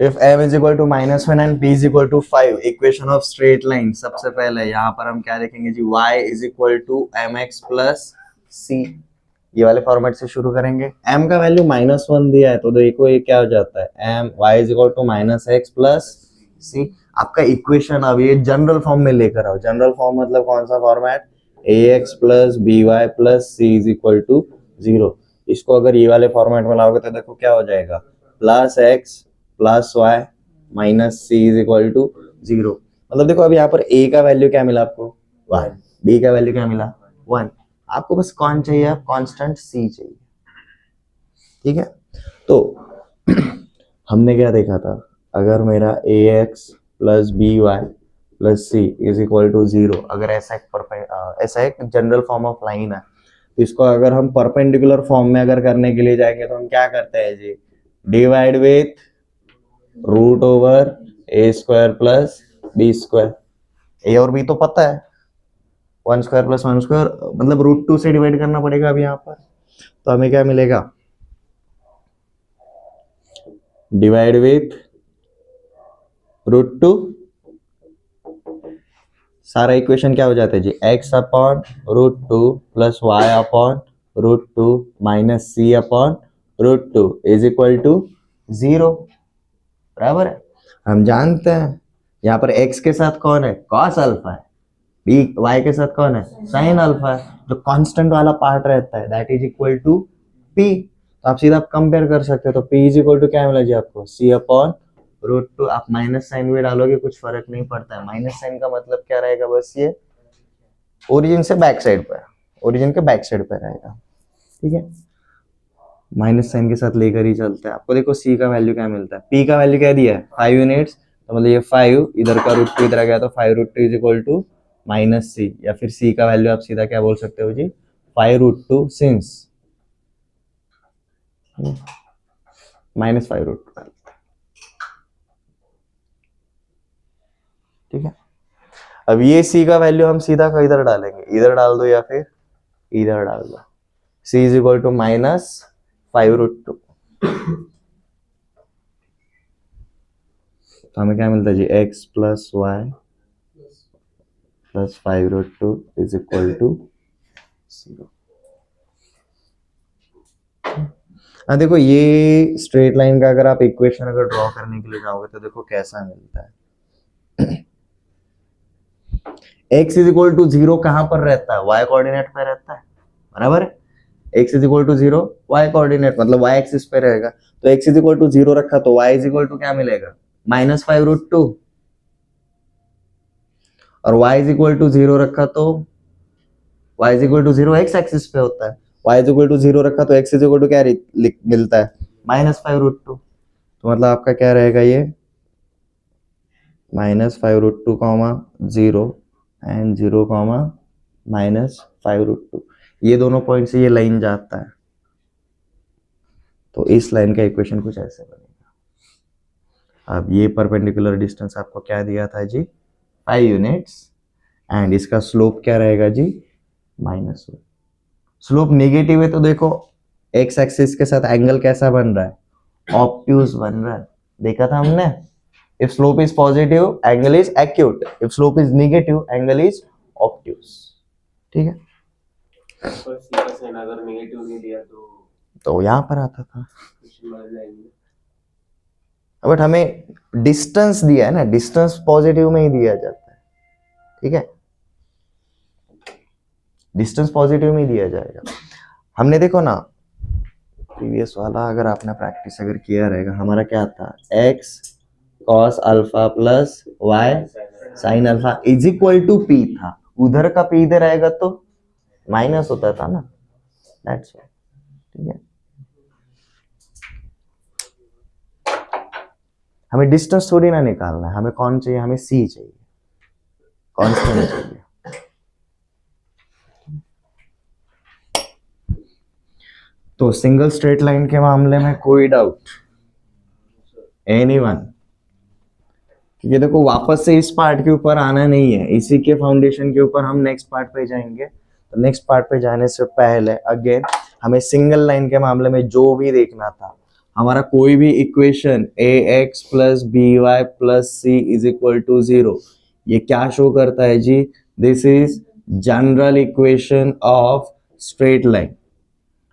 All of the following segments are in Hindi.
If m is equal to -1 and p is equal to 5, equation of straight line. सबसे पहले यहाँ पर हम क्या देखेंगे जी, y is equal to mx plus c, ये वाले फॉर्मेट से शुरू करेंगे। m का वैल्यू -1 दिया है तो देखो ये क्या हो जाता है, m y is equal to -x plus c। आपका इक्वेशन अब ये जनरल फॉर्म में लेकर आओ। जनरल फॉर्म मतलब कौन सा format, ax plus by plus c is equal to 0। इसको अगर ये वाले फॉर्मेट में लाओगे तो देखो क्या हो जाएगा, plus x plus y minus c is equal to 0। मतलब देखो अब यहाँ पर a का वैल्यू क्या मिला आपको 1, b का वैल्यू क्या मिला 1। आपको बस कौन चाहिए, आप कांस्टेंट c चाहिए, ठीक है। तो हमने क्या देखा था, अगर मेरा ax plus B Y plus C is equal to 0, अगर ऐसा एक जनरल फॉर्म ऑफ लाइन है, तो इसको अगर हम परपेंडिकुलर फॉर्म में अगर करने के लिए जाएंगे तो हम क्या करते हैं जी, divide with root over A square plus B square. A और बी तो पता है, 1 स्क्वायर प्लस 1 स्क्वायर, मतलब √2 से डिवाइड करना पड़ेगा अब यहाँ पर। तो हमें क्या मिलेगा, डिवाइड विथ √2, सारा इक्वेशन क्या हो जाता है जी, x upon √2 plus y upon √2 minus c upon √2 is equal to 0, बराबर है। हम जानते हैं यहाँ पर x के साथ कौन है, cos अल्फा है, b y के साथ कौन है, sin अल्फा है। जो कांस्टेंट वाला पार्ट रहता है that is equal to p। तो आप सीधा कंपेयर कर सकते हो। तो p इज इक्वल टू क्या मिला जी आपको, c अपॉन √2। आप माइनस साइन भी डालोगे कुछ फर्क नहीं पड़ता है। माइनस साइन का मतलब क्या रहेगा, बस ये ओरिजिन से बैक साइड पर, ओरिजिन के बैक साइड पर रहेगा, ठीक है। माइनस साइन के साथ लेकर ही चलते हैं। आपको देखो c का वैल्यू क्या मिलता है, p का वैल्यू क्या दिया है 5 यूनिट्स, तो मतलब ये 5 इधर का √2 इधर आ गया, तो 5 √2 is equal to minus c, या फिर c का वैल्यू आप सीधा क्या बोल सकते हो जी, 5 √2 सिंस -5 √2, ठीक है। अब ये c का वैल्यू हम सीधा इधर डालेंगे, इधर डाल दो या फिर इधर डाल दो, c इज इक्वल टू -5 √2। तो हमें क्या मिलता है जी, x plus Y plus 5 √2 is equal to 0। देखो ये स्ट्रेट लाइन का अगर आप इक्वेशन अगर ड्रॉ करने के लिए जाओगे तो देखो कैसा मिलता है। x इज इक्वल टू 0 कहां पर रहता है, y कोऑर्डिनेट पे रहता है, बराबर है। x is equal to 0 y coordinate मतलब y एक्सिस पे रहेगा। तो x इज इक्वल टू 0 रखा तो y इज इक्वल टू क्या मिलेगा, -5 √2, और y इज इक्वल टू 0 रखा तो y is equal to 0 x axis पे होता है। y इज इक्वल टू 0 रखा तो x इज इक्वल टू क्या मिलता है, -5 √2। तो मतलब आपका क्या रहेगा ये, -5 √2 0 एंड 0 -5 √2, ये दोनों पॉइंट से ये लाइन जाता है। तो इस लाइन का इक्वेशन कुछ ऐसे बनेगा। अब ये परपेंडिकुलर डिस्टेंस आपको क्या दिया था जी, 5 यूनिट्स, एंड इसका स्लोप क्या रहेगा जी, -1। स्लोप नेगेटिव है तो देखो x एक्सिस के साथ एंगल कैसा बन रहा है, ऑब्ट्यूज बन रहा है, देखा था हमने। If slope is positive angle is acute, if slope is negative angle is obtuse, ठीक है। पर c का साइन अगर नेगेटिव नहीं दिया तो यहां पर आता था, बट हमें डिस्टेंस दिया है ना, डिस्टेंस पॉजिटिव में ही दिया जाता है, ठीक है, डिस्टेंस पॉजिटिव में ही दिया जाएगा। हमने देखो ना प्रीवियस वाला अगर आपने प्रैक्टिस अगर किया रहेगा, हमारा क्या था, x cos alpha plus y sin alpha is equal to p था। उधर का p इधर आएगा तो माइनस होता था ना, दैट्स व्हाई, ठीक है। हमें डिस्टेंस थोड़ी ना निकालना है, हमें कौन चाहिए, हमें c चाहिए, कांस्टेंट चाहिए। तो सिंगल स्ट्रेट लाइन के मामले में कोई डाउट, एनीवन? ये देखो वापस से इस पार्ट के ऊपर आना नहीं है, इसी के फाउंडेशन के ऊपर हम नेक्स्ट पार्ट पे जाएंगे। तो नेक्स्ट पार्ट पे जाने से पहले अगेन हमें सिंगल लाइन के मामले में जो भी देखना था हमारा कोई भी equation ax plus B Y plus C is equal to 0, ये क्या शो करता है जी? This is general equation of straight line.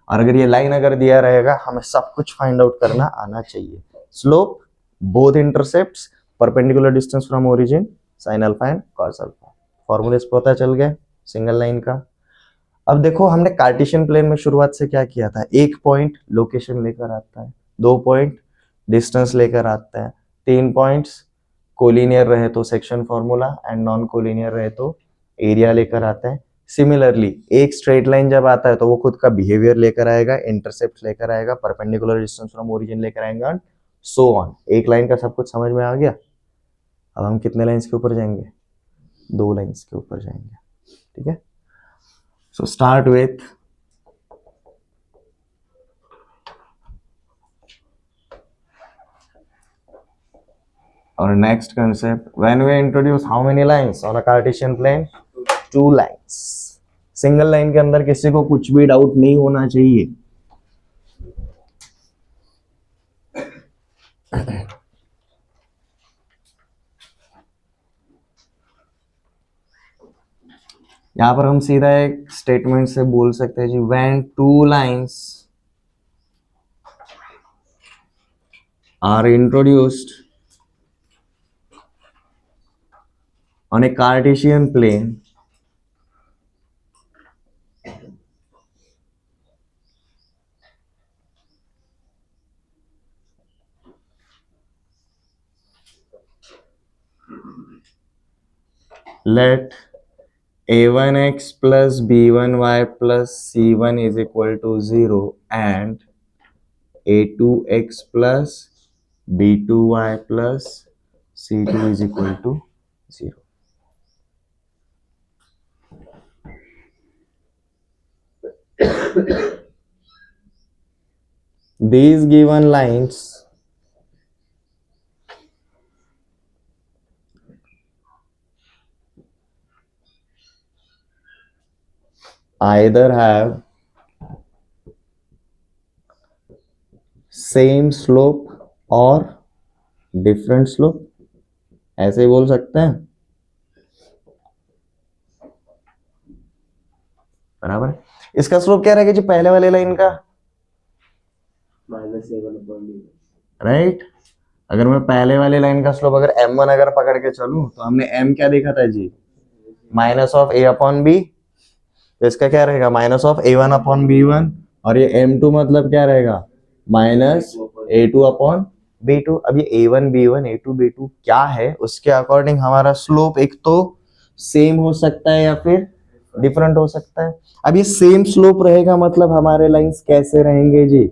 और अगर ये लाइन अगर दिया रहेगा, हमें सब कुछ फाइंड आउट करना आना चाहिए। Slope, both intercepts, perpendicular distance from origin, sine alpha and cos alpha. फॉर्मूले से पता चल गया सिंगल लाइन का। अब देखो, हमने कार्टेशियन प्लेन में शुरुआत से क्या किया था? एक पॉइंट लोकेशन लेकर आता है, 2 पॉइंट डिस्टेंस लेकर आता है, 3 पॉइंट्स कोलिनियर रहे तो section formula and non collinear रहे तो एरिया लेकर आता है। सिमिलरली एक स्ट्रेट लाइन जब आता है तो वो खुद का बिहेवियर लेकर आएगा, इंटरसेप्ट लेकर आएगा, परपेंडिकुलर डिस्टेंस फ्रॉम ओरिजिन लेकर आएगा, सो ऑन। एक लाइन का सब कुछ समझ में आ गया। अब हम कितने लाइंस के ऊपर जाएंगे? 2 लाइंस के ऊपर जाएंगे, ठीक है। So start with our next concept. When we introduce how many lines on a Cartesian plane? 2 lines. Single line के अंदर किसी को कुछ भी डाउट नहीं होना चाहिए। यहां पर हम सीधा एक स्टेटमेंट से बोल सकते हैं जी, when 2 lines are introduced on a Cartesian plane, let a1x plus b1y plus c1 is equal to 0 and a2x plus b2y plus c2 is equal to 0. These given lines either have same slope or different slope, ऐसे ही बोल सकते हैं, बराबर। इसका स्लोप क्या रहेगा जी पहले वाले लाइन का? -a1/b1। राइट। अगर मैं पहले वाले लाइन का स्लोप अगर m1 अगर पकड़ के चलूं तो हमने m क्या देखा था जी? Minus of a upon B. तो इसका क्या रहेगा? Minus of a1 upon b1। और ये m2 मतलब क्या रहेगा? Minus a2 upon b2। अब ये a1 b1 a2 b2 क्या है, उसके अकॉर्डिंग हमारा स्लोप एक तो सेम हो सकता है या फिर डिफरेंट हो सकता है। अब ये सेम स्लोप रहेगा मतलब हमारे लाइंस कैसे रहेंगे जी?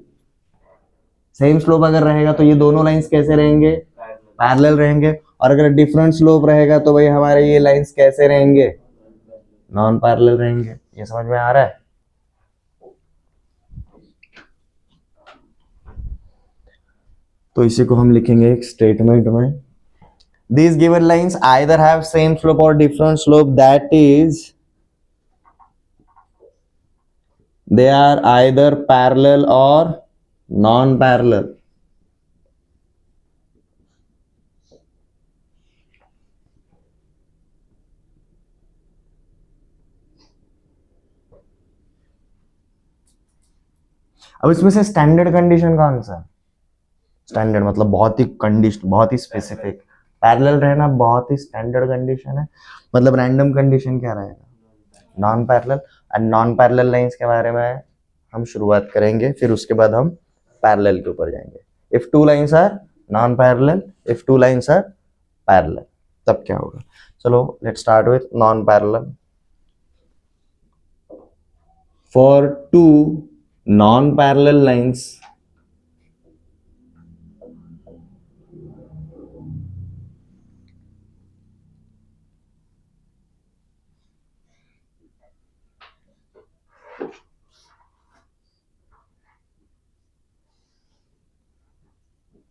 सेम स्लोप अगर रहेगा तो ये दोनों लाइंस कैसे रहेंगे? पैरेलल रहेंगे। और अगर डिफरेंट स्लोप रहेगा तो भाई हमारे ये लाइंस कैसे रहेंगे? नॉन पैरेलल रहेंगे। ये समझ में आ रहा है? तो इसी को हम लिखेंगे एक स्टेटमेंट में, these given lines either have same slope or different slope, that is they are either parallel or non parallel. अब इसमें से स्टैंडर्ड कंडीशन कौन सा? स्टैंडर्ड मतलब बहुत ही कंडीशन, बहुत ही स्पेसिफिक। पैरेलल रहना बहुत ही स्टैंडर्ड कंडीशन है। मतलब रैंडम कंडीशन क्या रहेगा? Non parallel. And non parallel lines के बारे में हम शुरुआत करेंगे, फिर उसके बाद हम पैरेलल के ऊपर जाएंगे। If 2 lines are non parallel, if 2 lines are parallel, तब क्या होगा? चलो let's start with non parallel. For 2 non parallel lines,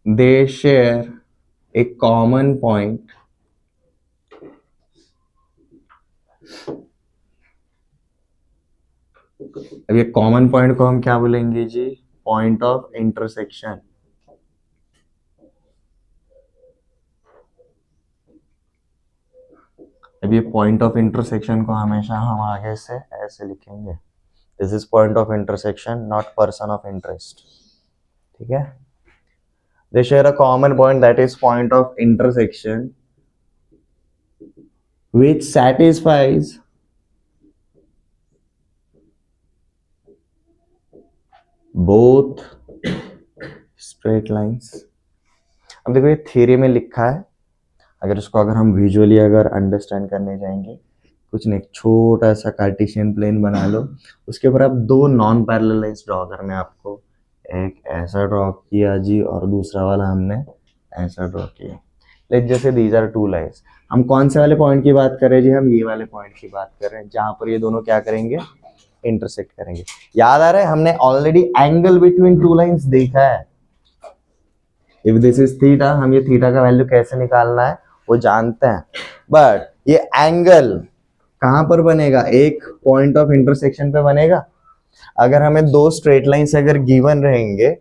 they share a common point अब ये कॉमन पॉइंट को हम क्या बोलेंगे जी? Point of intersection. अब ये पॉइंट ऑफ इंटरसेक्शन को हमेशा हम आगे से ऐसे लिखेंगे, this is point of intersection not person of interest, ठीक है। They share a common point that is point of intersection which satisfies both straight lines। अब देखो ये थ्योरी में लिखा है, अगर इसको अगर हम विजुअली अगर अंडरस्टैंड करने जाएंगे, कुछ नहीं, एक छोटा सा कार्टेशियन प्लेन बना लो, उसके ऊपर आप दो नॉन पैरेलल लाइंस ड्रॉ करने हैं आपको, एक ऐसा ड्रॉ किया जी और दूसरा वाला हमने ऐसा ड्रॉ किया। लेट जैसे दीज आर टू लाइंस, हम कौन से वाले पॉइंट की बात कर रहे हैं जी, हम ये वाले पॉइंट की बात कर रहे हैं जहां पर ये दोनों क्या करेंगे, इंटरसेक्ट करेंगे। याद आ रहा है, हमने already angle between two lines देखा है। इफ दिस इज थीटा, हम ये थीटा का वैल्यू कैसे निकालना है वो जानते हैं, बट ये एंगल कहां पर बनेगा, एक पॉइंट ऑफ इंटरसेक्शन पे बनेगा। अगर हमें दो स्ट्रेट लाइंस अगर गिवन रहेंगे,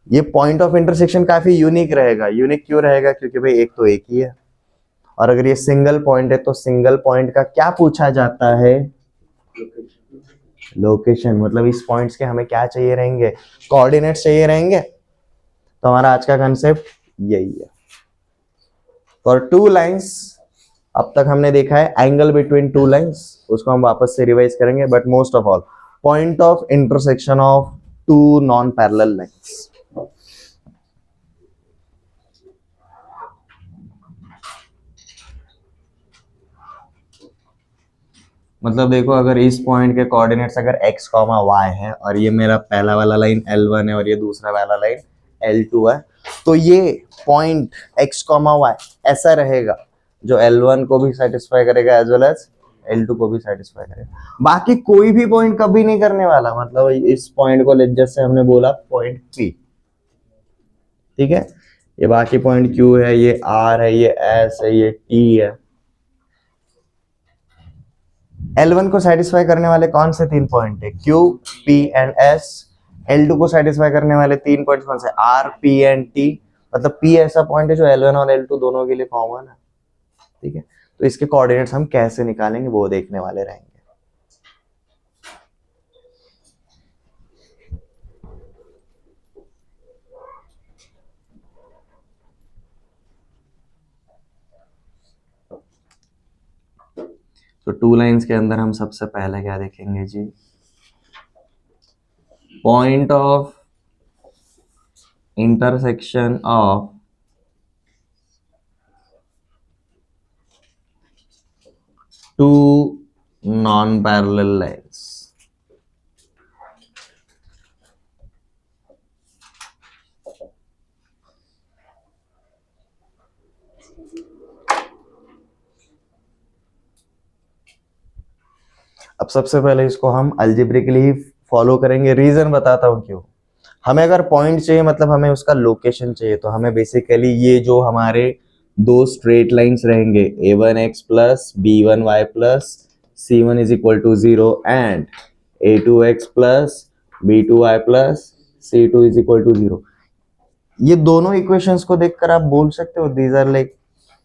ये पॉइंट ऑफ इंटरसेक्शन काफी यूनिक रहेगा। यूनिक क्यों रहेगा, क्योंकि भाई एक तो एक ही है, और अगर ये सिंगल पॉइंट है तो सिंगल पॉइंट का क्या पूछा जाता है, लोकेशन। मतलब इस पॉइंट्स के हमें क्या चाहिए रहेंगे, कोऑर्डिनेट्स चाहिए रहेंगे। तो हमारा आज का कंसेप्ट यही है। फॉर टू लाइंस, अब तक हमने देखा है एंगल बिटवीन टू लाइंस, उसको हम वापस से रिवाइज करेंगे, but most of all point of intersection of two non parallel lines. मतलब देखो, अगर इस पॉइंट के कोऑर्डिनेट्स अगर x, y है, और ये मेरा पहला वाला लाइन L1 है और ये दूसरा वाला लाइन L2 है, तो ये पॉइंट x, y ऐसा रहेगा जो L1 को भी सेटिस्फाई करेगा एज वेल एज L2 को भी सेटिस्फाई करेगा। बाकी कोई भी पॉइंट कभी नहीं करने वाला। मतलब इस पॉइंट को जैसे हमने बोला पॉइंट P, ठीक है, ये बाकी पॉइंट Q है, ये R है, ये S है, ये T है। L1 को सेटिस्फाई करने वाले कौन से तीन पॉइंट है, Q, P and S। L2 को सेटिस्फाई करने वाले तीन पॉइंट्स कौन से, R, P एंड T। मतलब P ऐसा पॉइंट है जो L1 और L2 दोनों के लिए कॉमन है, ठीक है। तो इसके कोऑर्डिनेट्स हम कैसे निकालेंगे वो देखने वाले रहेंगे। तो टू लाइंस के अंदर हम सबसे पहले क्या देखेंगे जी, point of intersection of two non parallel lines. अब सबसे पहले इसको हम अलजेब्रिकली फॉलो करेंगे। रीजन बताता हूं क्यों। हमें अगर पॉइंट चाहिए, मतलब हमें उसका लोकेशन चाहिए, तो हमें बेसिकली ये जो हमारे दो स्ट्रेट लाइंस रहेंगे, a1x plus b1y plus c1 is equal to 0 and a2x plus b2y plus c2 is equal to 0, ये दोनों इक्वेशंस को देखकर आप बोल सकते हो these are like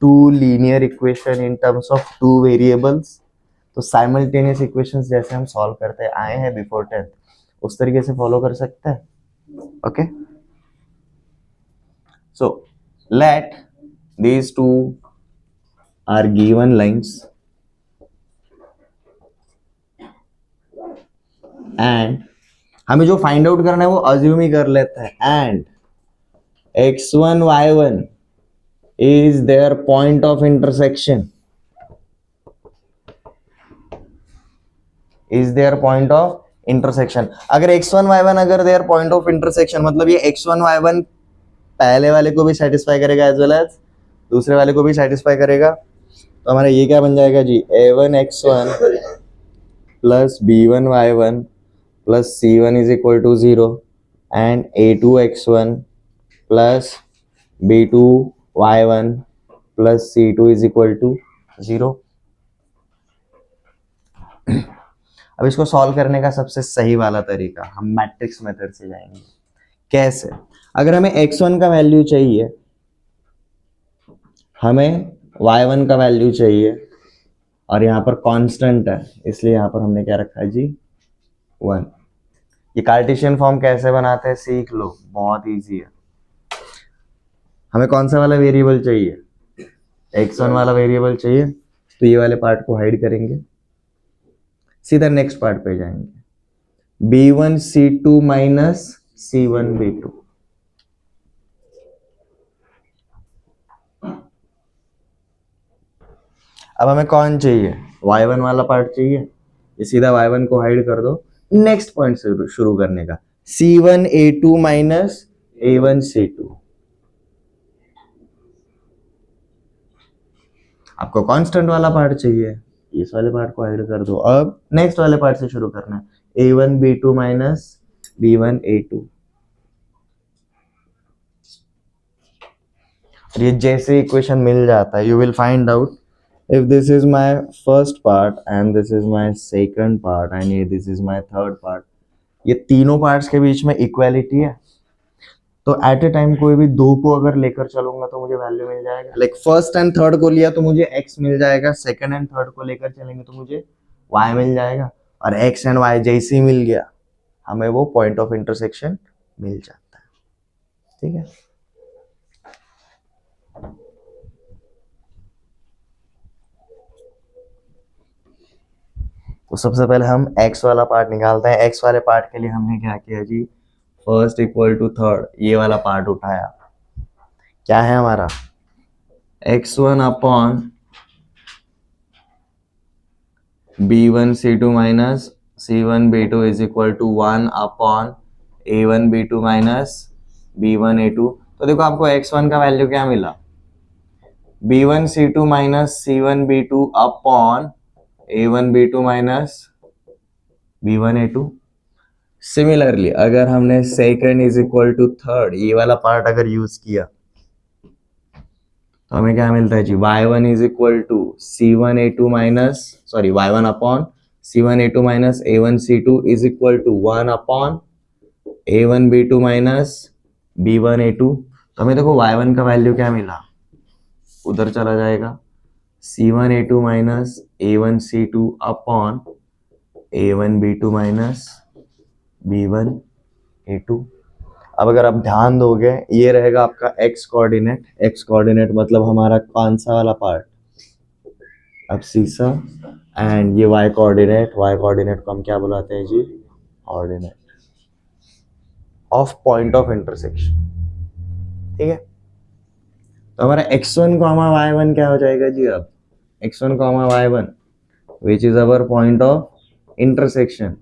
two linear equation in terms of two variables. तो साइमल्टेनियस इक्वेशंस जैसे हम सॉल्व करते आए हैं बिफोर 10th, उस तरीके से फॉलो कर सकते हैं। Okay, so let these two are given lines and हमें जो फाइंड आउट करना है वो अज्यूम ही कर लेते हैं। And x1 y1 is their point of intersection, is their point of intersection। अगर x1 y1 अगर their point of intersection, मतलब ये x1 y1 पहले वाले को भी सेटिस्फाई करेगा एज वेल एज दूसरे वाले को भी सेटिस्फाई करेगा, तो हमारा ये क्या बन जाएगा जी, a1x1 plus b1y1 plus c1 is equal to 0 and a2x1 plus b2y1 plus c2 is equal to 0। अब इसको सॉल्व करने का सबसे सही वाला तरीका, हम मैट्रिक्स मेथड से जाएंगे। कैसे, अगर हमें x1 का वैल्यू चाहिए, हमें y1 का वैल्यू चाहिए, और यहाँ पर कांस्टेंट है, इसलिए यहाँ पर हमने क्या रखा है जी 1। ये कार्टेशियन फॉर्म कैसे बनाते हैं सीख लो, बहुत इजी है। हमें कौन सा वाला वेरिएबल चाहिए, x1 वाला वेरिएबल चाहिए, तो ये वाले पार्ट को हाइड करेंगे, सीधा नेक्स्ट पार्ट पे जाएंगे। b1 c2 minus c1 b2। अब हमें कौन चाहिए, y1 वाला पार्ट चाहिए, ये सीधा y1 को हाइड कर दो, नेक्स्ट पॉइंट से शुरू करने का, c1 a2 minus a1 c2। आपको कांस्टेंट वाला पार्ट चाहिए, इस वाले पार्ट को हाइड कर दो। अब नेक्स्ट वाले पार्ट से शुरू करना है, a1 b2 minus b1 a2। और ये जैसे इक्वेशन मिल जाता है, you will find out if this is my first part and this is my second part and this is my third part, ये तीनों पार्ट्स के बीच में इक्वालिटी है, तो एट ए टाइम कोई भी दो को अगर लेकर चलूंगा तो मुझे वैल्यू मिल जाएगा। लाइक फर्स्ट एंड थर्ड को लिया तो मुझे x मिल जाएगा, सेकंड एंड थर्ड को लेकर चलेंगे तो मुझे y मिल जाएगा, और x एंड y जैसे ही मिल गया हमें वो पॉइंट ऑफ इंटरसेक्शन मिल जाता है। ठीक है, तो सबसे पहले हम x वाला पार्ट निकालते हैं। x वाले पार्ट के लिए हमने क्या किया जी, फर्स्ट इक्वल टू थर्ड, ये वाला पार्ट उठाया, क्या है हमारा x1 upon b1 c2 minus c1 b2 is equal to 1 upon a1 b2 minus b1 a2। तो देखो आपको x1 का वैल्यू क्या मिला, b1 c2 minus c1 b2 upon a1 b2 minus b1 a2। Similarly अगर हमने second is equal to third, ये वाला पार्ट अगर यूज किया तो हमें क्या मिलता है जी, y1 is equal to c1 a2 minus sorry y1 upon c1 a2 minus a1 c2 is equal to 1 upon a1 b2 minus b1 a2। तो हमें देखो y1 का वैल्यू क्या मिला, उधर चला जाएगा, c1 a2 minus a1 c2 upon a1 b2 minus b1 a2। अब अगर आप ध्यान दोगे ये रहेगा आपका x कोऑर्डिनेट, x कोऑर्डिनेट मतलब हमारा कौन सा वाला पार्ट, अब सीसा, एंड ये y कोऑर्डिनेट, y कोऑर्डिनेट को हम क्या बुलाते हैं जी, ordinate of point of intersection. ठीक है, तो हमारा x1 कॉमा y1 क्या हो जाएगा जी, अब x1 comma y1 which is our point of intersection,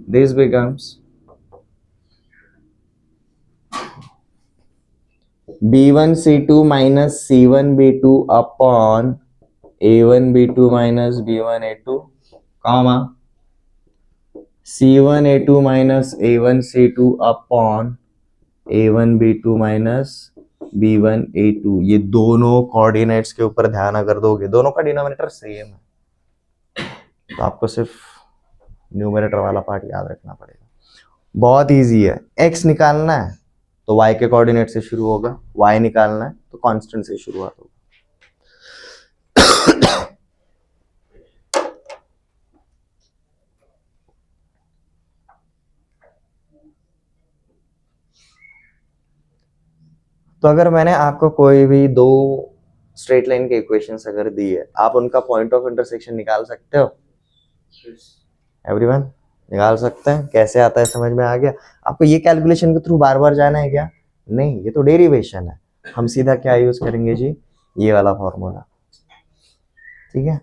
this becomes b1 c2 minus c1 b2 upon a1 b2 minus b1 a2 comma c1 a2 minus a1 c2 upon a1 b2 minus b1 a2। ये दोनों कोऑर्डिनेट्स के ऊपर ध्यान अगर दोगे, दोनों का डिनोमिनेटर सेम है, तो आपको सिर्फ न्यूमरेटर वाला पार्ट याद रखना पड़ेगा। बहुत इजी है, x निकालना है तो y के कोऑर्डिनेट से शुरू होगा, y निकालना है तो कांस्टेंट से शुरुआत होगा। तो अगर मैंने आपको कोई भी दो स्ट्रेट लाइन के इक्वेशंस अगर दी है, आप उनका पॉइंट ऑफ इंटरसेक्शन निकाल सकते हो, एवरीवन निकाल सकते हैं। कैसे आता है समझ में आ गया आपको, ये कैलकुलेशन के थ्रू बार बार जाना है क्या, नहीं, ये तो डेरिवेशन है, हम सीधा क्या यूज करेंगे जी, ये वाला फॉर्मूला। ठीक है,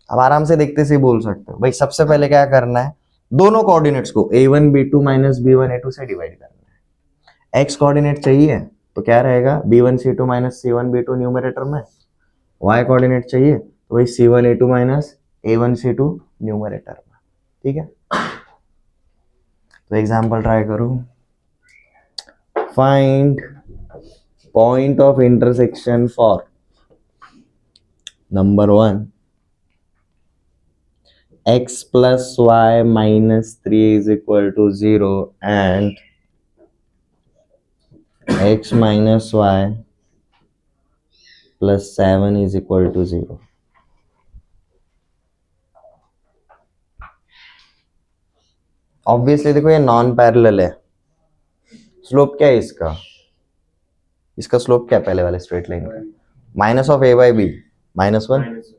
अब आराम से देखते से बोल सकते हो भाई, सबसे पहले क्या करना है, दोनों कोऑर्डिनेट्स को a1 b2 minus b1 a2 से डिवाइड करना है। x कोऑर्डिनेट चाहिए तो क्या रहेगा, b1 c2 minus c1 b2 numerator में, y कोऑर्डिनेट चाहिए तो वही c1 a2 minus a1 c2 numerator में। ठीक है, तो एग्जांपल ट्राई करो, find point of intersection for number 1 x plus y minus 3 is equal to 0 and x minus y plus 7 is equal to 0। Obviously देखो ये नॉन पैरेलल है, स्लोप क्या है इसका, इसका स्लोप क्या है पहले वाले स्ट्रेट लाइन का, minus of A by b minus one, minus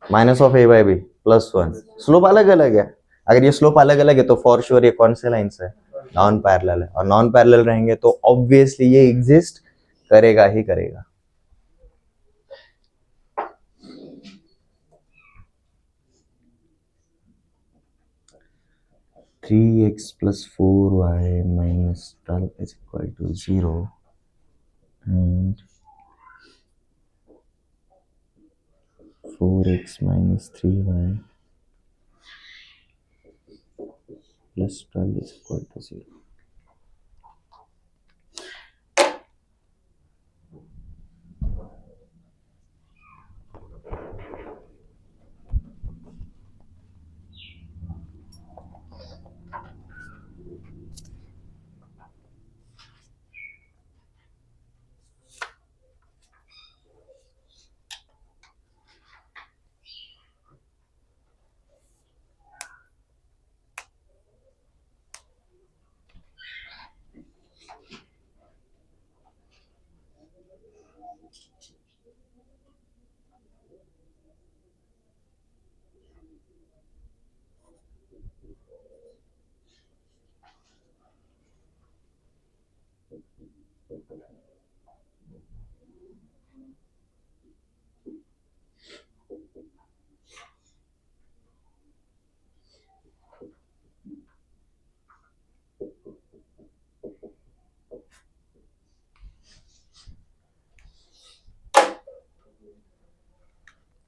minus of A by b plus one. Slope अलग अलग है, अगर ये स्लोप अलग अलग है तो फॉर श्योर ये कौन से लाइन से है, नॉन पैरेलल है, और नॉन पैरेलल रहेंगे तो ऑब्वियसली ये एग्जिस्ट करेगा ही करेगा। Three x plus four y minus 12 is equal to 0 and 4x minus 3y plus 12 is equal to 0।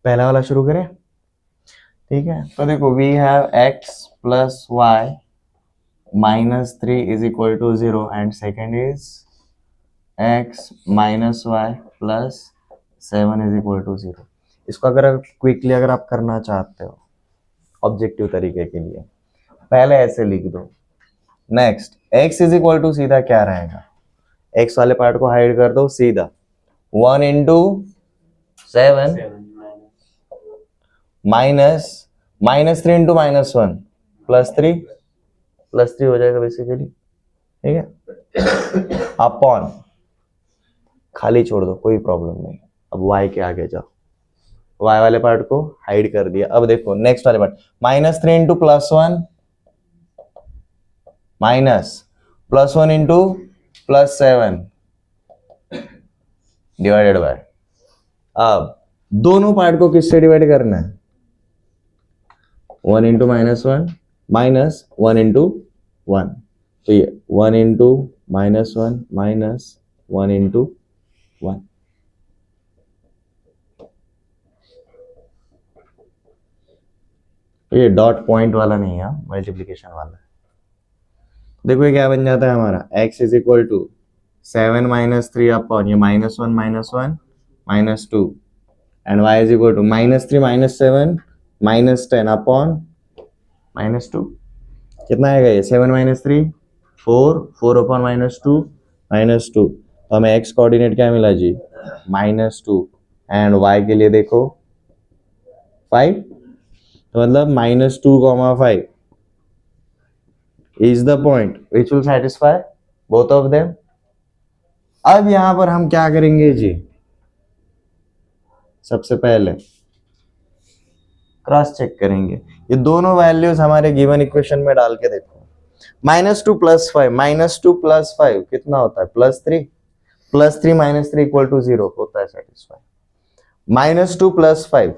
पहला वाला शुरू करें, ठीक है। तो देखो we have x plus y minus 3 is equal to 0 and second is x minus Y plus 7 is equal to 0। इसको अगर क्विकली अगर आप करना चाहते हो ऑब्जेक्टिव तरीके के लिए, पहले ऐसे लिख दो। Next x is equal to सीधा क्या रहेगा, x वाले पार्ट को हाइड कर दो, सीधा 1 into 7 minus minus 3 into minus 1 plus 3 हो जाएगा बेसिकली, ठीक है। अपॉन खाली छोड़ दो, कोई प्रॉब्लम नहीं। अब y के आगे जाओ, y वाले पार्ट को हाइड कर दिया। अब देखो नेक्स्ट वाले part, minus 3 into plus 1 minus plus 1 into plus 7 divided by, अब दोनों पार्ट को किससे डिवाइड करना है, 1 इंटू माइनस 1 माइनस 1 इंटू 1, तो ये 1 इंटू माइनस 1 माइनस 1 इंटू 1। तो ये डॉट पॉइंट वाला नहीं है, मल्टीप्लीकेशन वाला है। देखो ये क्या बन जाता है हमारा, x is equal to 7 minus 3 upon ये minus 1 minus 2 and y is equal to minus 3 minus 7 minus 10 upon minus 2। कितना आएगा ये, 7 माइनस 3 4 अपॉन माइनस 2 तो हमें x कोऑर्डिनेट क्या मिला जी, माइनस 2 एंड y के लिए देखो 5, तो मतलब minus 2,5 is the point which will satisfy both of them। अब यहां पर हम क्या करेंगे जी, सबसे पहले क्रॉस चेक करेंगे, ये दोनों वैल्यूज हमारे गिवन इक्वेशन में डाल के देखो। माइनस 2 प्लस 5 माइनस 2 प्लस 5 कितना होता है, प्लस 3 माइनस 3 इक्वल टू 0 होता है satisfy. Minus 2 plus 5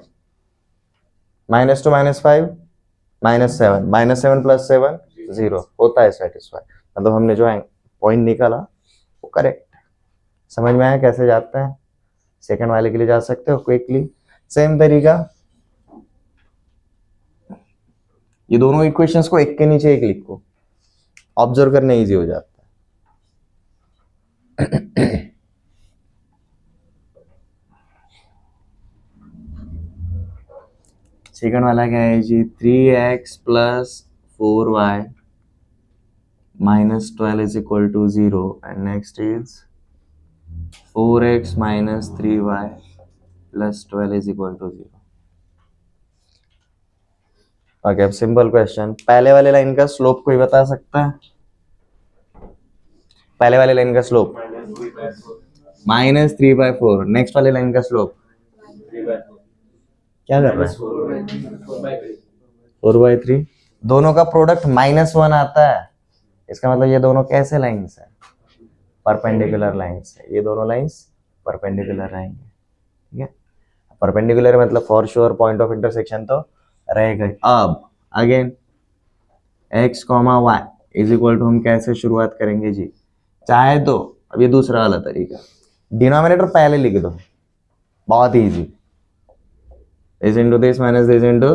minus 2 minus 5 minus 7 plus 7 0 होता है सेटिस्फाई। मतलब हमने जो पॉइंट निकाला वो करेक्ट। समझ में आया कैसे जाता है, सेकंड वाले के लिए जा सकते हो क्विकली। सेम तरीका, ये दोनों इक्वेशंस को एक के नीचे एक लिखो, ऑब्जर्व करने इजी हो जाता है। सेकंड वाला क्या है जी, 3x plus 4y minus 12 is equal to 0 and next is 4x minus 3y plus 12 is equal to 0। Okay, अब सिंपल क्वेश्चन, पहले वाले लाइन का स्लोप कोई बता सकता है? पहले वाले लाइन का स्लोप -3/4, नेक्स्ट वाले लाइन का स्लोप क्या कर रहा है? 4/3। दोनों का प्रोडक्ट -1 आता है, इसका मतलब ये दोनों कैसे लाइंस है? परपेंडिकुलर लाइंस है, ये दोनों लाइंस परपेंडिकुलर रहेंगे, ठीक है। परपेंडिकुलर मतलब for sure point of intersection तो रहेगा। अब again x, y is equal to, हम कैसे शुरुआत करेंगे जी? चाहे तो अब ये दूसरा वाला तरीका, डिनोमिनेटर पहले लिख दो, बहुत easy, this into this minus this into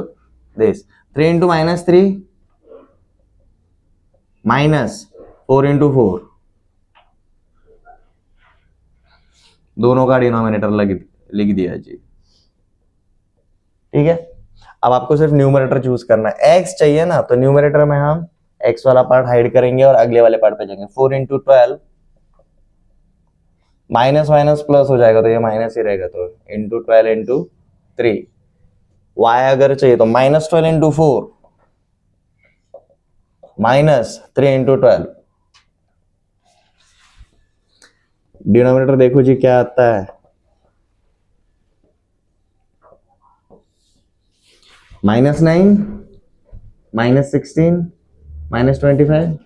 this, 3 into -3 minus 4 into 4, दोनों का डिनोमिनेटर लिख दिया जी, ठीक है। अब आपको सिर्फ न्यूमरेटर चूज करना है, x चाहिए ना, तो न्यूमरेटर में हम x वाला पार्ट हाइड करेंगे और अगले वाले पार्ट पे जाएंगे। 4 इंटू 12, माइनस माइनस प्लस हो जाएगा तो ये माइनस ही रहेगा, तो इंटू 12 इंटू 3, y अगर चाहिए तो -12 इंटू 4 -3 इंटू 12, डिनोमिनेटर देखो जी क्या आता है, -9 -16 -25।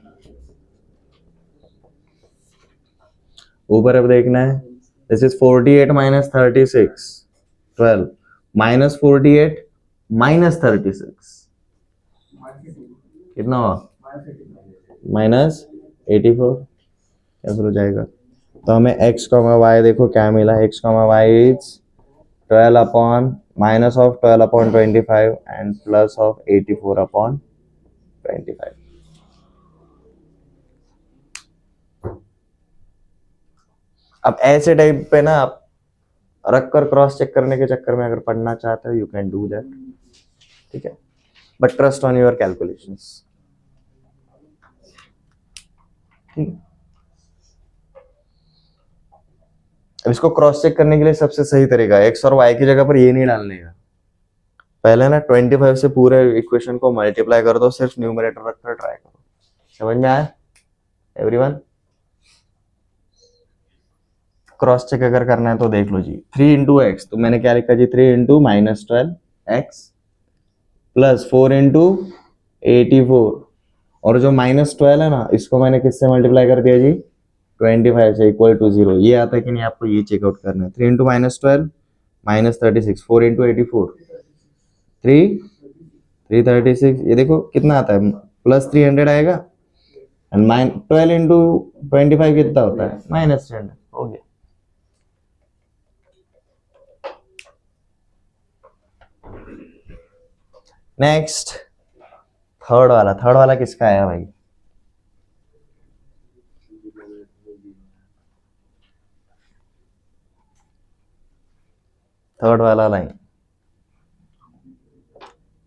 ऊपर अब देखना है, दिस इज 48 माइनस 36, 12 -48 -36, कितना हुआ? -84, कैंसिल हो जाएगा। तो हमें x, y देखो क्या मिला, x, y is 12 upon minus of 12 upon 25 and plus of 84 upon 25। अब ऐसे टाइप पे ना आप रख कर क्रॉस चेक करने के चक्कर में अगर पढ़ना चाहते हो, यू कैन डू दैट, ठीक है, but trust on your calculations, ठीक है। अब इसको क्रॉस चेक करने के लिए सबसे सही तरीका है, एक्स और वाई की जगह पर ये नहीं डालने का, पहले ना 25 से पूरे इक्वेशन को मल्टीप्लाई कर दो, सिर्फ न्यूमरेटर रखकर ट्राई करो। समझ में आया एवरीवन? क्रॉस चेक अगर करना है तो देख लो जी, 3 इंटू एक्स, तो मैंने क्या लिखा जी, 3 इंटू -12x प्लस 4 इंटू 84, और जो -12 है ना, इसको मैंने किससे मल्टीप्लाई कर दिया जी, 25 से, इक्वल टू 0। ये आता है कि नहीं आपको, ये चेकआउट करना है। 3 इंटू -12 -36, 4 इंटू 84 336, ये देखो कितना आता है, प्लस 300 आएगा, एंड 12 इंटू 25 कितना होता है, -300, हो गया। नेक्स्ट थर्ड वाला किसका आया भाई? थर्ड वाला line,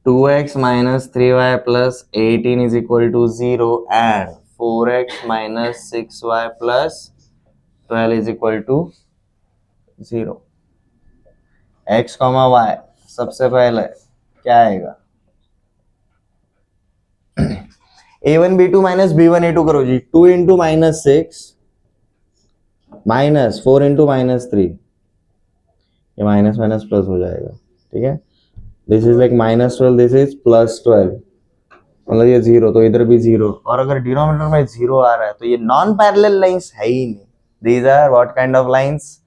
2x minus 3y plus 18 is equal to 0 and 4x minus 6y plus 12 is equal to 0। x, y सबसे पहले क्या आएगा, a1 b2 minus b1 a2 करो जी, 2 इंटू -6 माइनस 4 इंटू -3, ये माइनस माइनस प्लस हो जाएगा, ठीक है। This is like -12, this is +12, मतलब ये 0, तो इधर भी 0, और अगर डिनोमिनेटर में 0 आ रहा है तो ये नॉन पैरेलल लाइंस है ही नहीं। These are what kind of lines,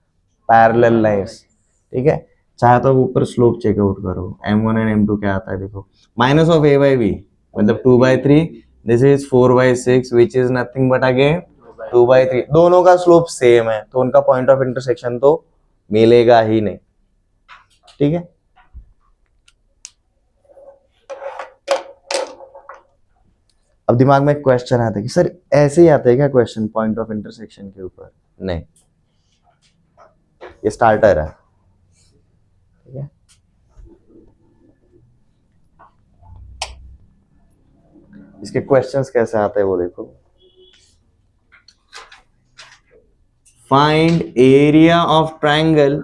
parallel lines, ठीक है। चाहे तो ऊपर स्लोप चेकआउट करो, m1 एंड m2 क्या आता है देखो, माइनस ऑफ a/b मतलब 2/3, this is 4/6 which is nothing but again 2/3, दोनों का स्लोप सेम है, तो उनका पॉइंट ऑफ इंटरसेक्शन तो मिलेगा ही नहीं, ठीक है। अब दिमाग में एक क्वेश्चन आता है कि सर ऐसे ही आता है क्या क्वेश्चन पॉइंट ऑफ इंटरसेक्शन के ऊपर? नहीं, ये स्टार्टर है, ठीक है। इसके क्वेश्चंस कैसे आते हैं वो देखो, find area of triangle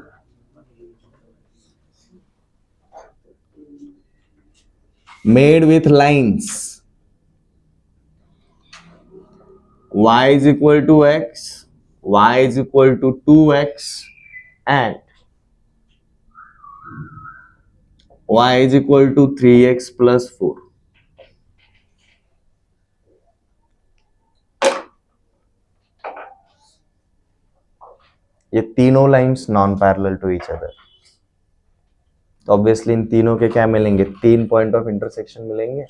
made with lines y is equal to x, y is equal to 2x and y is equal to 3x plus 4. ये तीनों lines non parallel to each other, तो ऑब्वियसली इन तीनों के क्या मिलेंगे, 3 पॉइंट ऑफ इंटरसेक्शन मिलेंगे,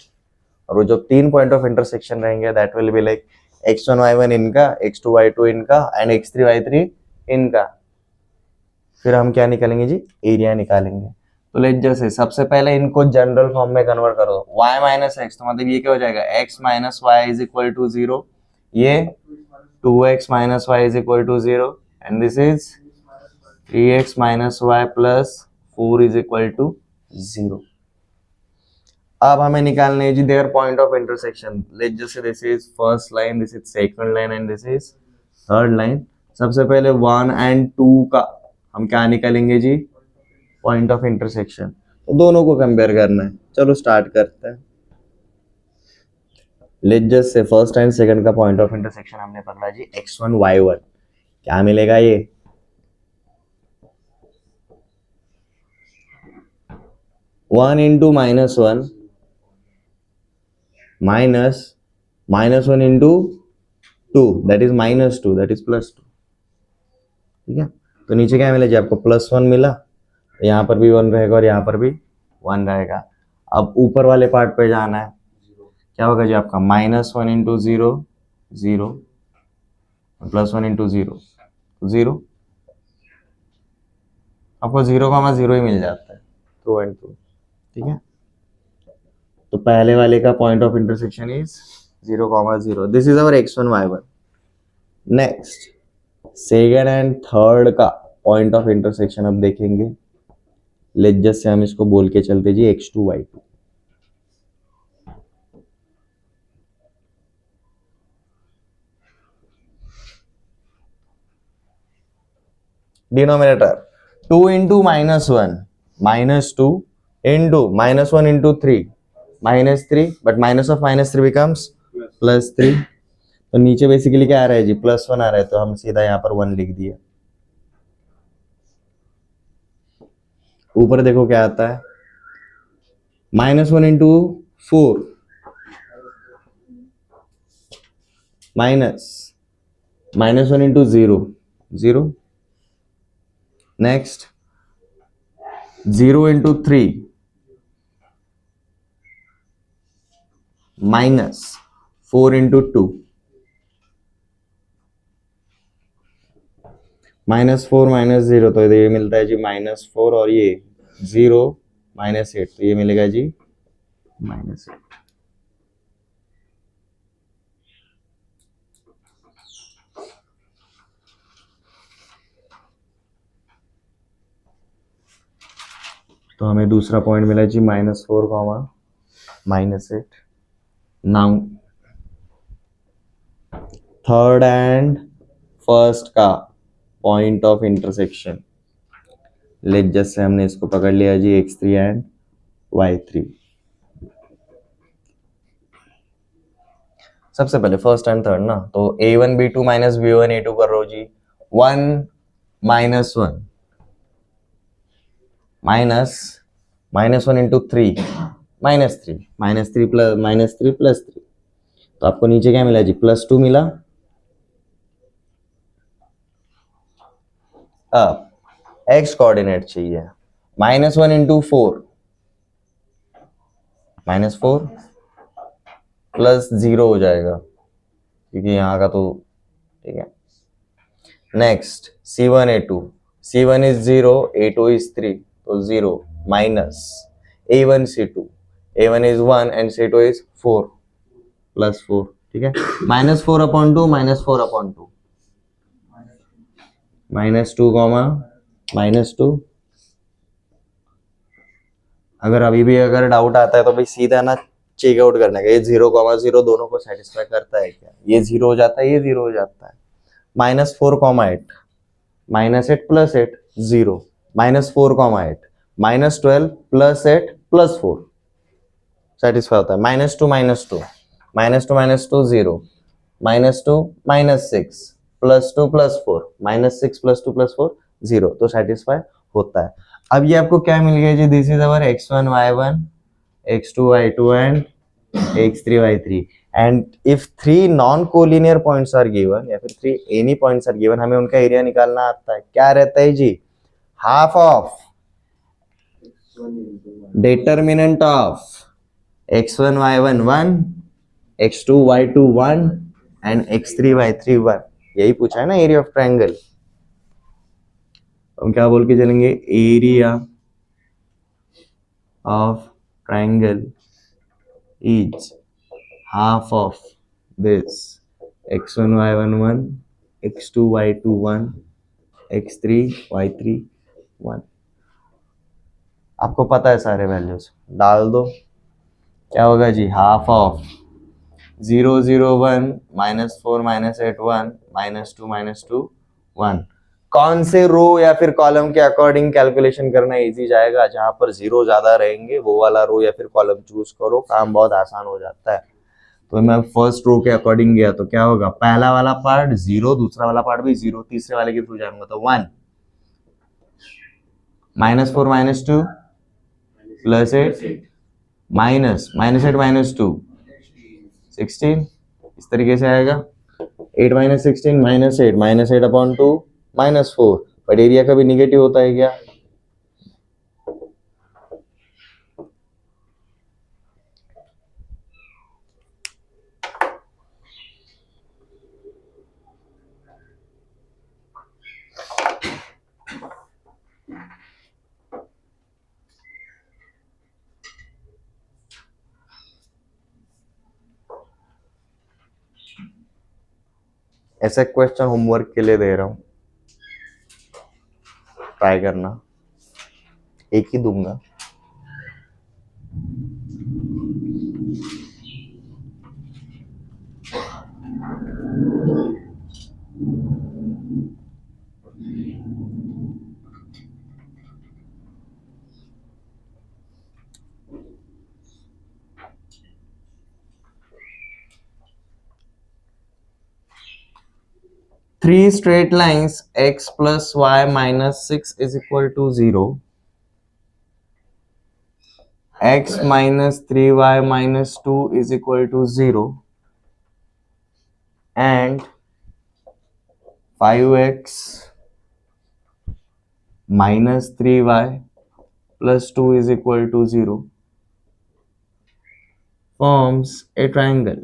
और वो जो 3 पॉइंट ऑफ इंटरसेक्शन रहेंगे that will be like x1 y1 इनका, x2 y2 इनका एंड x3 y3 इनका। फिर हम क्या निकालेंगे जी, एरिया निकालेंगे। तो लेट जैसे सबसे पहले इनको जनरल फॉर्म में कन्वर्ट करो, y माइनस एक्स, तो मतलब ये क्या हो जाएगा, x minus Y is equal to 0, ये 2x minus Y is equal to 0 and this is 3x minus Y plus 4 is equal to 0। अब हमें निकालने जी their point of intersection. Let जैसे this is first line, this is second line and this is third line. सबसे पहले 1 एंड 2 का हम क्या निकालेंगे जी, पॉइंट ऑफ इंटरसेक्शन। तो दोनों को कंपेयर करना है, चलो स्टार्ट करते हैं। Let just say first and second का पॉइंट ऑफ इंटरसेक्शन हमने पकड़ा जी x1 y1, क्या मिलेगा ये, one into -1 minus one into 2 that is -2 that is +2। ठीक है, तो नीचे क्या मिला जी आपको, +1 मिला, तो यहाँ पर भी 1 रहेगा और यहाँ पर भी 1 रहेगा। अब ऊपर वाले पार्ट पे जाना है, क्या होगा जी आपका, -1 इंटू 0 0 +1 इंटू 0 0, आपको 0,0 ही मिल जाता है, 2 एंड 2। ठीक है, तो पहले वाले का point of intersection is 0,0, this is our x1 y1। Next second and third का पॉइंट ऑफ इंटरसेक्शन अब देखेंगे। लेट जस्ट से हम इसको बोल के चलते जी x2 y2। Denominator 2 into -1 -2 into -1 into 3 -3, but minus of -3 becomes +3। तो नीचे बेसिकली क्या आ रहा है जी, +1 आ रहा है, तो हम सीधा यहाँ पर 1 लिख दिए। ऊपर देखो क्या आता है, -1 into 4 -1 into 0 0, next 0 into 3 -4 into 2 -4 -0, तो ये मिलता है जी -4 और ये 0 -8, तो ये मिलेगा जी -8। तो हमें दूसरा पॉइंट मिला जी -4, -8। नाउ थर्ड एंड फर्स्ट का point of intersection. Let just say हमने इसको पकड़ लिया जी x3 एंड y3। सबसे पहले फर्स्ट एंड थर्ड ना, तो a1 b2 minus b1 a2 कर रहा हूँ जी, 1 -1 -1 इंटू 3 -3 प्लस 3, तो आपको नीचे क्या मिला जी, +2 मिला। अब x कोऑर्डिनेट चाहिए, -1 इंटू 4 -4 प्लस 0 हो जाएगा, क्योंकि यहाँ का तो ठीक है। Next c1 a2, c1 is 0 a2 is 3, तो 0 minus a1 c2, a1 is 1 and c2 is 4 +4। ठीक है, -4 अपॉन 2 -4 अपॉन 2 -2 -2। अगर अभी भी अगर डाउट आता है तो भाई सीधा ना चेकआउट करने का, ये 0,0 दोनों को सेटिस्फाई करता है क्या, ये 0 हो जाता है, ये 0 हो जाता है। -4, -8 -8 + 8 0 -4, -8 -12 + 8 + 4 सेटिस्फाई होता है। -2 -2 -2 -2 0 -2 -6 +2 +4 -6 +2 +4 0, तो सेटिस्फाई होता है। अब ये आपको क्या मिल गया जी? This is our x1 y1 x2 y2 and x3 y3 and if 3 non collinear points are given या फिर 3 एनी पॉइंट्स आर गिवन, हमें उनका एरिया निकालना आता है। क्या रहता है जी? Half of determinant of x1 y1 1 x2 y2 1 and x3 y3 1। यही पूछा है ना एरिया ऑफ ट्रायंगल। हम क्या बोल के चलेंगे? Area of triangle is half of this x1 y1 1 x2 y2 1 x3 y3 1। आपको पता है सारे वैल्यूज, डाल दो। क्या होगा जी? Half of 0 0 1 -4 -8 1 -2 -2 1। कौन से रो या फिर कॉलम के अकॉर्डिंग कैलकुलेशन करना इजी जाएगा? जहां पर जीरो ज्यादा रहेंगे वो वाला रो या फिर कॉलम चूज करो, काम बहुत आसान हो जाता है। तो मैं फर्स्ट रो के अकॉर्डिंग गया तो क्या होगा? पहला वाला पार्ट 0, दूसरा वाला पार्ट भी 0, तीसरे वाले के थ्रू जाऊंगा तो 1 -4 -2 +8 -8 -2 16, इस तरीके से आएगा। 8 -16 -8 -8/2 -4। बट एरिया कभी निगेटिव होता है क्या? ऐसा क्वेश्चन होमवर्क के लिए दे रहा हूं, ट्राई करना। एक ही दूंगा। Three straight lines x plus y minus 6 is equal to 0. X minus 3y minus 2 is equal to 0. And 5x minus 3y plus 2 is equal to 0 forms a triangle.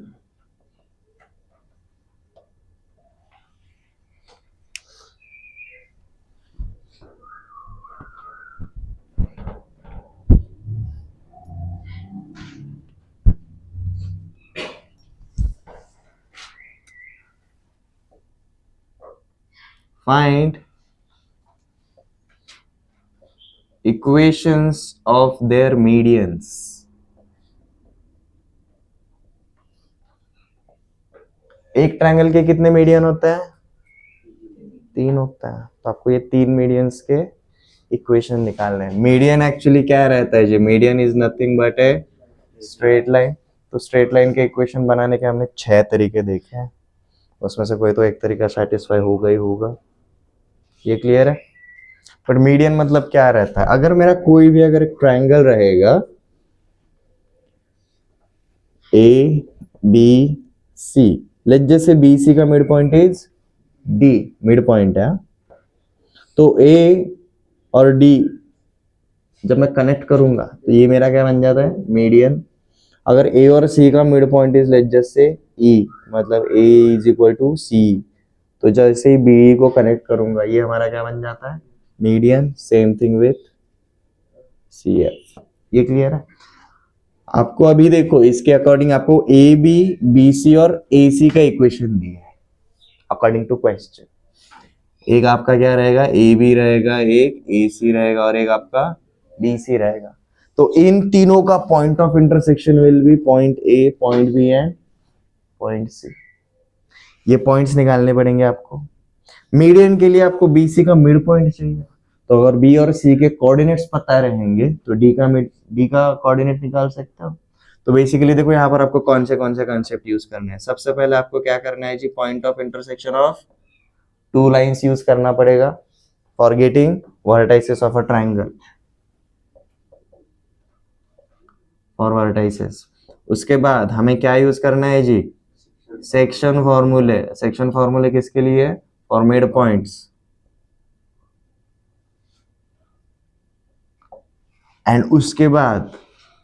Find equations of their medians. एक ट्रायंगल के कितने मीडियन होते हैं? 3 होता है। तो आपको ये 3 मीडियंस के इक्वेशन निकालने हैं। मीडियन एक्चुअली क्या रहता है जी? Median is nothing but a straight line. तो स्ट्रेट लाइन के इक्वेशन बनाने के हमने 6 तरीके देखे हैं, उसमें से कोई तो एक तरीका सेटिस्फाई होगा ही होगा। ये क्लियर है? बट मीडियन मतलब क्या रहता है? अगर मेरा कोई भी अगर एक ट्रायंगल रहेगा ए बी सी, लेट्स जैसे बी सी का mid point is D, mid point है, तो ए और डी जब मैं कनेक्ट करूंगा तो ये मेरा क्या बन जाता है? मीडियन। अगर ए और सी का मिड पॉइंट इज लेट्स जैसे ई, मतलब ए इज इक्वल टू सी, तो जैसे ही बी को कनेक्ट करूंगा ये हमारा क्या बन जाता है? Median. Same thing with c f. ये क्लियर है? आपको अभी देखो इसके अकॉर्डिंग आपको ए बी बी सी और ए सी का इक्वेशन दिया है अकॉर्डिंग टू क्वेश्चन। एक आपका क्या रहेगा? ए बी रहेगा, एक ए सी रहेगा और एक आपका बी सी रहेगा। तो इन तीनों का point of intersection will be point a, point b and point c. ये पॉइंट्स निकालने पड़ेंगे आपको। मीडियन के लिए आपको बी सी का मिड पॉइंट चाहिए, तो अगर बी और सी के कोऑर्डिनेट्स पता रहेंगे तो डी का कोऑर्डिनेट निकाल सकते हो। तो बेसिकली देखो यहाँ पर आपको कौन से कंसेप्ट यूज करने हैं। सबसे पहले आपको क्या करना है जी, point of intersection of two lines use करना पड़ेगा for getting vertices of a triangle, for vertices. उसके बाद हमें क्या यूज करना है जी, सेक्शन फॉर्मूले। सेक्शन फॉर्मूले किसके लिए, फॉर मिड पॉइंट्स। एंड उसके बाद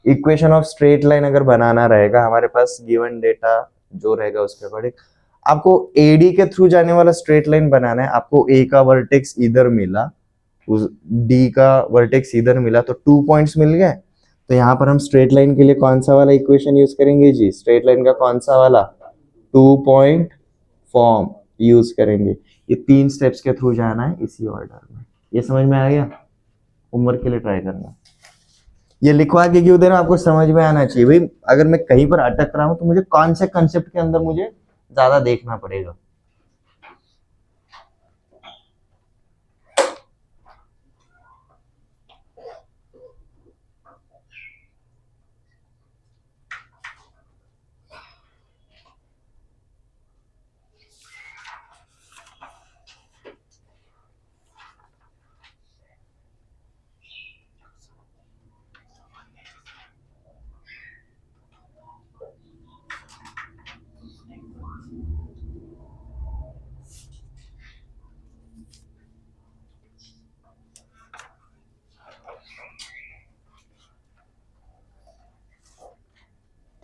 इक्वेशन ऑफ स्ट्रेट लाइन अगर बनाना रहेगा हमारे पास, गिवन डेटा जो रहेगा उसके अकॉर्डिंग आपको एडी के थ्रू जाने वाला स्ट्रेट लाइन बनाना है। आपको ए का वर्टेक्स इधर मिला, उस डी का वर्टेक्स इधर मिला, तो 2 पॉइंट्स मिल गए। तो यहाँ पर हम स्ट्रेट लाइन के लिए कौन सा वाला इक्वेशन यूज करेंगे जी, स्ट्रेट लाइन का कौन सा वाला, 2 पॉइंट फॉर्म यूज करेंगे। ये 3 स्टेप्स के थ्रू जाना है इसी ऑर्डर में। ये समझ में आ गया, होमवर्क के लिए ट्राई करना। ये लिखवा के क्यों दे रहा हूं, आपको समझ में आना चाहिए भाई। अगर मैं कहीं पर अटक रहा हूं तो मुझे कौन से कंसेप्ट के अंदर मुझे ज्यादा देखना पड़ेगा।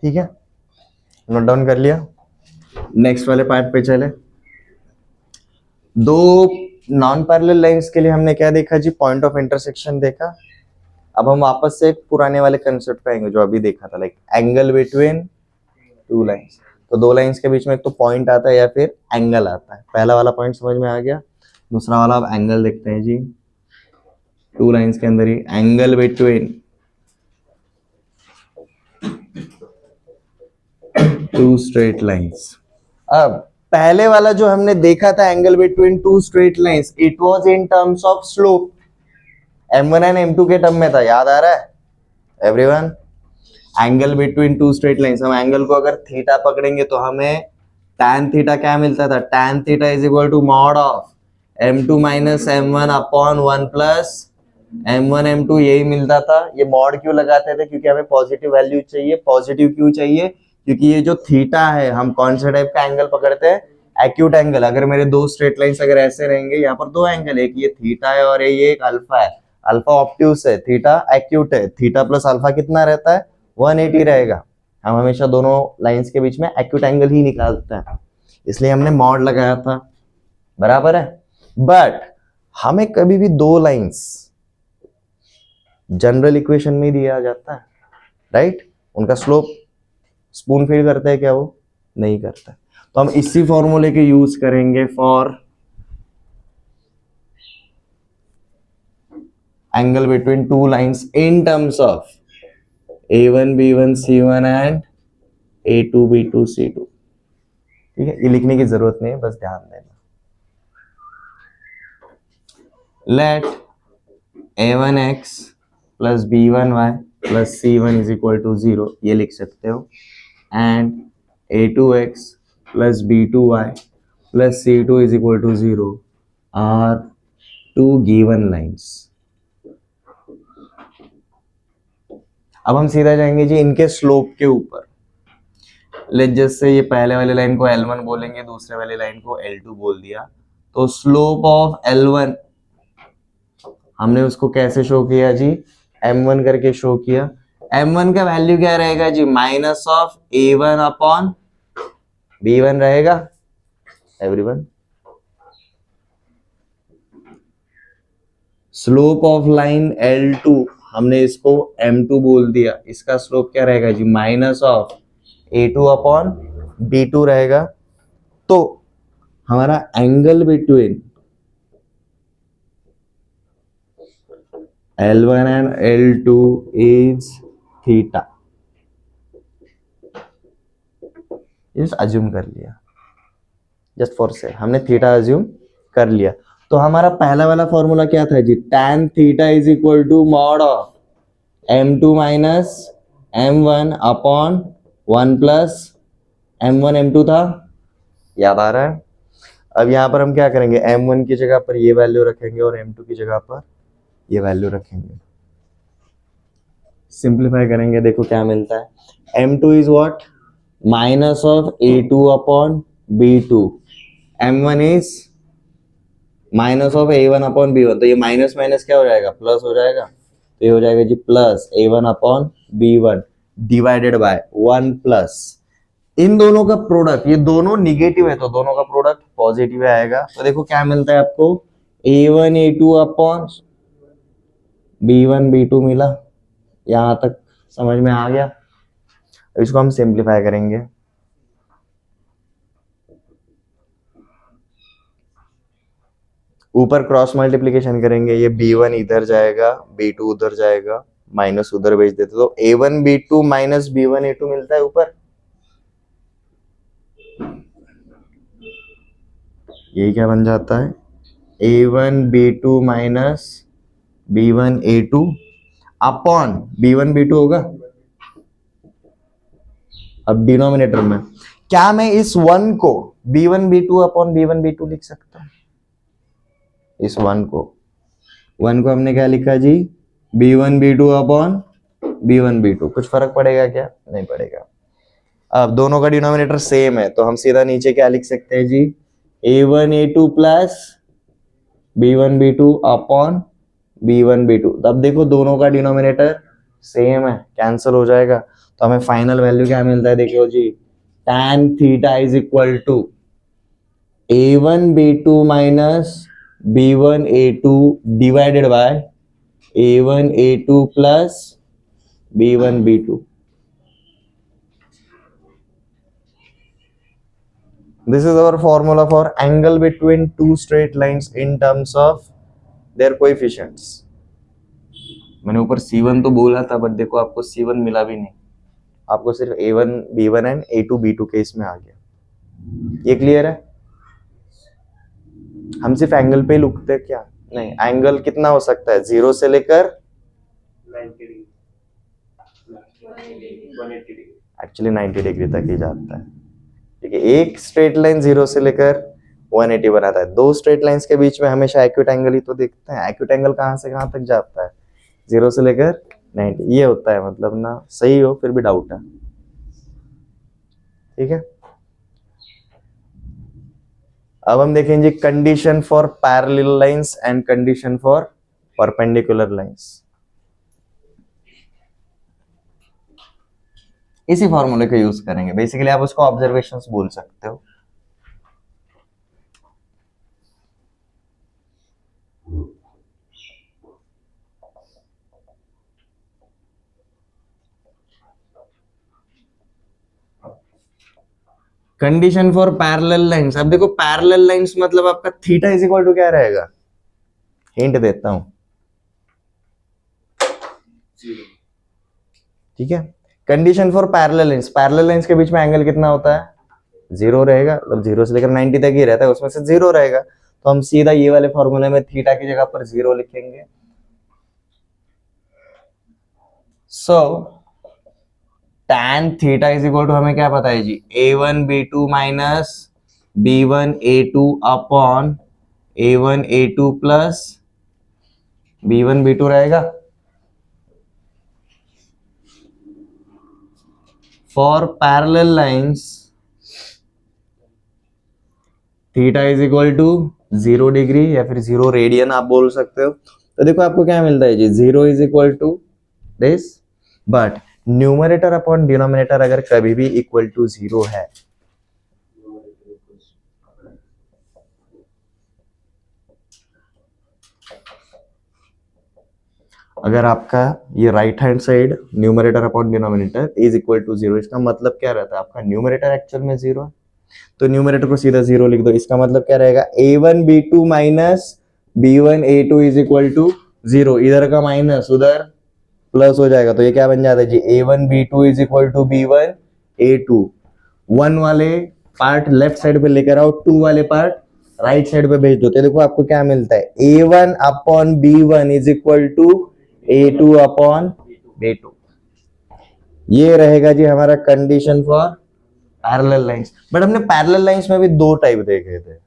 ठीक है, नोट डाउन कर लिया। नेक्स्ट वाले पार्ट पे चले। दो नॉन पैरेलल लाइंस के लिए हमने क्या देखा जी, पॉइंट ऑफ इंटरसेक्शन देखा। अब हम वापस से पुराने वाले कंसेप्ट पे आएंगे जो अभी देखा था, like angle between two lines. तो दो लाइंस के बीच में एक तो पॉइंट आता है या फिर एंगल आता है। पहला वाला पॉइंट समझ में आ गया, दूसरा वाला अब एंगल देखते हैं जी। टू लाइंस के अंदर ही angle between two straight lines. अब पहले वाला जो हमने देखा था angle between two straight lines, it was in terms of slope. m1 and m2 के टर्म में था, याद आ रहा है everyone. Angle between two straight lines, हम एंगल को अगर थीटा पकड़ेंगे तो हमें tan थीटा क्या मिलता था, tan theta is equal to mod of m2 minus m1 upon 1 plus m1 m2, यही मिलता था। ये मॉड क्यों लगाते थे, क्योंकि हमें पॉजिटिव वैल्यू चाहिए। पॉजिटिव क्यों चाहिए, क्योंकि ये जो थीटा है, हम कौन से टाइप का एंगल पकड़ते हैं, एक्यूट एंगल। अगर मेरे दो स्ट्रेट लाइंस अगर ऐसे रहेंगे, यहाँ पर दो एंगल, एक ये थीटा है और ये एक अल्फा है। अल्फा ऑब्ट्यूस है, थीटा एक्यूट है। थीटा प्लस अल्फा कितना रहता है, 180 रहेगा। हम हमेशा दोनों लाइंस के बीच में एक्यूट एंगल ही निकालते हैं, इसलिए हमने मॉड लगाया था, बराबर है। बट हमें कभी भी दो लाइंस जनरल इक्वेशन में दिया जाता है, राइट। उनका स्लोप स्पून फीड करता है क्या, वो नहीं करता। तो हम इसी फॉर्मूले के यूज करेंगे for angle between two lines in terms of a1 b1 c1 and a2 b2 c2। ठीक है, ये लिखने की जरूरत नहीं है, बस ध्यान देना। Let a1x plus b1y plus c1 is equal to 0, ये लिख सकते हो। And a2x plus b2y plus c2 is equal to 0 are two given lines. अब हम सीधा जाएंगे जी इनके स्लोप के ऊपर। लेट जस्ट से ये पहले वाली लाइन को L1 बोलेंगे, दूसरे वाली लाइन को L2 बोल दिया। तो स्लोप ऑफ L1 हमने उसको कैसे शो किया जी, M1 करके शो किया। M1 का वैल्यू क्या रहेगा जी, minus of A1 upon B1 रहेगा everyone. Slope of line L2 हमने इसको M2 बोल दिया, इसका स्लोप क्या रहेगा जी, minus of A2 upon B2 रहेगा। तो हमारा angle between L1 and L2 is theta. Just assume कर लिया, जस्ट फॉर से हमने थीटा अज्यूम कर लिया। तो हमारा पहला वाला फॉर्मूला क्या था जी, tan theta is equal to mod of m2 minus m1 upon 1 plus m1 m2 था, याद आ रहा है। अब यहाँ पर हम क्या करेंगे, m1 की जगह पर ये वैल्यू रखेंगे और m2 की जगह पर ये वैल्यू रखेंगे, सिंप्लीफाई करेंगे, देखो क्या मिलता है। m2 is what, minus of a2 upon b2, m1 is minus of a1 upon b1, तो ये माइनस माइनस क्या हो जाएगा, प्लस हो जाएगा, तो ये हो जाएगा जी plus a1 upon b1 divided by 1 plus इन दोनों का प्रोडक्ट, ये दोनों निगेटिव है तो दोनों का प्रोडक्ट पॉजिटिव आएगा। तो देखो क्या मिलता है आपको, a1 a2 upon b1 b2 मिला, यहां तक समझ में आ गया। इसको हम सिंप्लीफाई करेंगे, ऊपर क्रॉस मल्टीप्लीकेशन करेंगे, ये b1 इधर जाएगा b2 उधर जाएगा, माइनस उधर भेज देते तो a1 b2 minus b1 a2 मिलता है ऊपर, यही क्या बन जाता है, a1 b2 minus b1 a2 upon b1 b2 होगा। अब डिनोमिनेटर में क्या मैं इस वन को b1 b2 upon b1 b2 लिख सकता हूं, इस वन को हमने क्या लिखा जी, b1 b2 upon b1 b2, कुछ फर्क पड़ेगा क्या, नहीं पड़ेगा। अब दोनों का डिनोमिनेटर सेम है तो हम सीधा नीचे क्या लिख सकते हैं जी, a1 a2 plus b1 b2 upon b1 b2। अब देखो दोनों का डिनोमिनेटर सेम है, कैंसिल हो जाएगा, तो हमें फाइनल वैल्यू क्या मिलता है, देखो जी tan theta is equal to a1 b2 minus b1 a2 divided by a1 a2 plus b1 b2। This is our formula for angle between two straight lines in terms of their coefficients. मैंने ऊपर C1 तो बोला था बट देखो आपको C1 मिला भी नहीं, आपको सिर्फ A1 B1 and A2 B2 के इसमें आ गया। ये क्लियर है, हम सिर्फ एंगल पे लुकते हैं क्या, नहीं, एंगल कितना हो सकता है, 0 से लेकर 90 डिग्री, 180 डिग्री, एक्चुअली 90 डिग्री तक ही जाता है। ठीक है, एक स्ट्रेट लाइन 0 से लेकर 180 बनाता है, दो स्ट्रेट लाइंस के बीच में हमेशा एक्यूट एंगल ही तो देखते हैं। एक्यूट एंगल कहां से कहां तक जाता है, 0 से लेकर 90, ये होता है, मतलब ना सही हो फिर भी डाउट है। ठीक है, अब हम देखेंगे condition for parallel lines and condition for perpendicular lines. इसी फॉर्मूले का यूज करेंगे, बेसिकली आप उसको ऑब्जर्वेशंस बोल सकते हो। कंडीशन फॉर पैरेलल लाइंस, अब देखो पैरेलल लाइंस मतलब आपका थीटा इज इक्वल टू क्या रहेगा, हिंट देता हूं, ठीक है। कंडीशन फॉर पैरेलल लाइंस के बीच में एंगल कितना होता है, 0 रहेगा, मतलब 0 से लेकर 90 तक ही रहता है, उसमें से 0 रहेगा, तो हम सीधा ये वाले फॉर्मूले में थीटा की जगह पर 0 लिखेंगे। So tan theta is equal to हमें क्या पता है जी, a1 b2 minus b1 a2 upon a1 a2 plus b1 b2 रहेगा। For parallel lines theta is equal to 0 degree या फिर 0 रेडियन आप बोल सकते हो। तो देखो आपको क्या मिलता है जी, 0 is equal to this, but numerator upon denominator अगर कभी भी इक्वल टू 0 है, अगर आपका ये right hand side numerator upon denominator is equal to 0, इसका मतलब क्या रहता है, आपका न्यूमरेटर एक्चुअल में 0 है, तो न्यूमरेटर को सीधा 0 लिख दो। इसका मतलब क्या रहेगा, a1 b2 minus b1 a2 is equal to 0, इधर का माइनस उधर प्लस हो जाएगा, तो ये क्या बन जाता है जी, a1 b2 is equal to b1 a2। 1 वाले पार्ट लेफ्ट साइड पे लेकर आओ, 2 वाले पार्ट राइट साइड पे भेज दो, तो देखो आपको क्या मिलता है, a1 upon b1 is equal to a2 upon b2। ये रहेगा जी हमारा condition for parallel lines. But हमने पैरेलल लाइंस में भी दो टाइप देखे थे।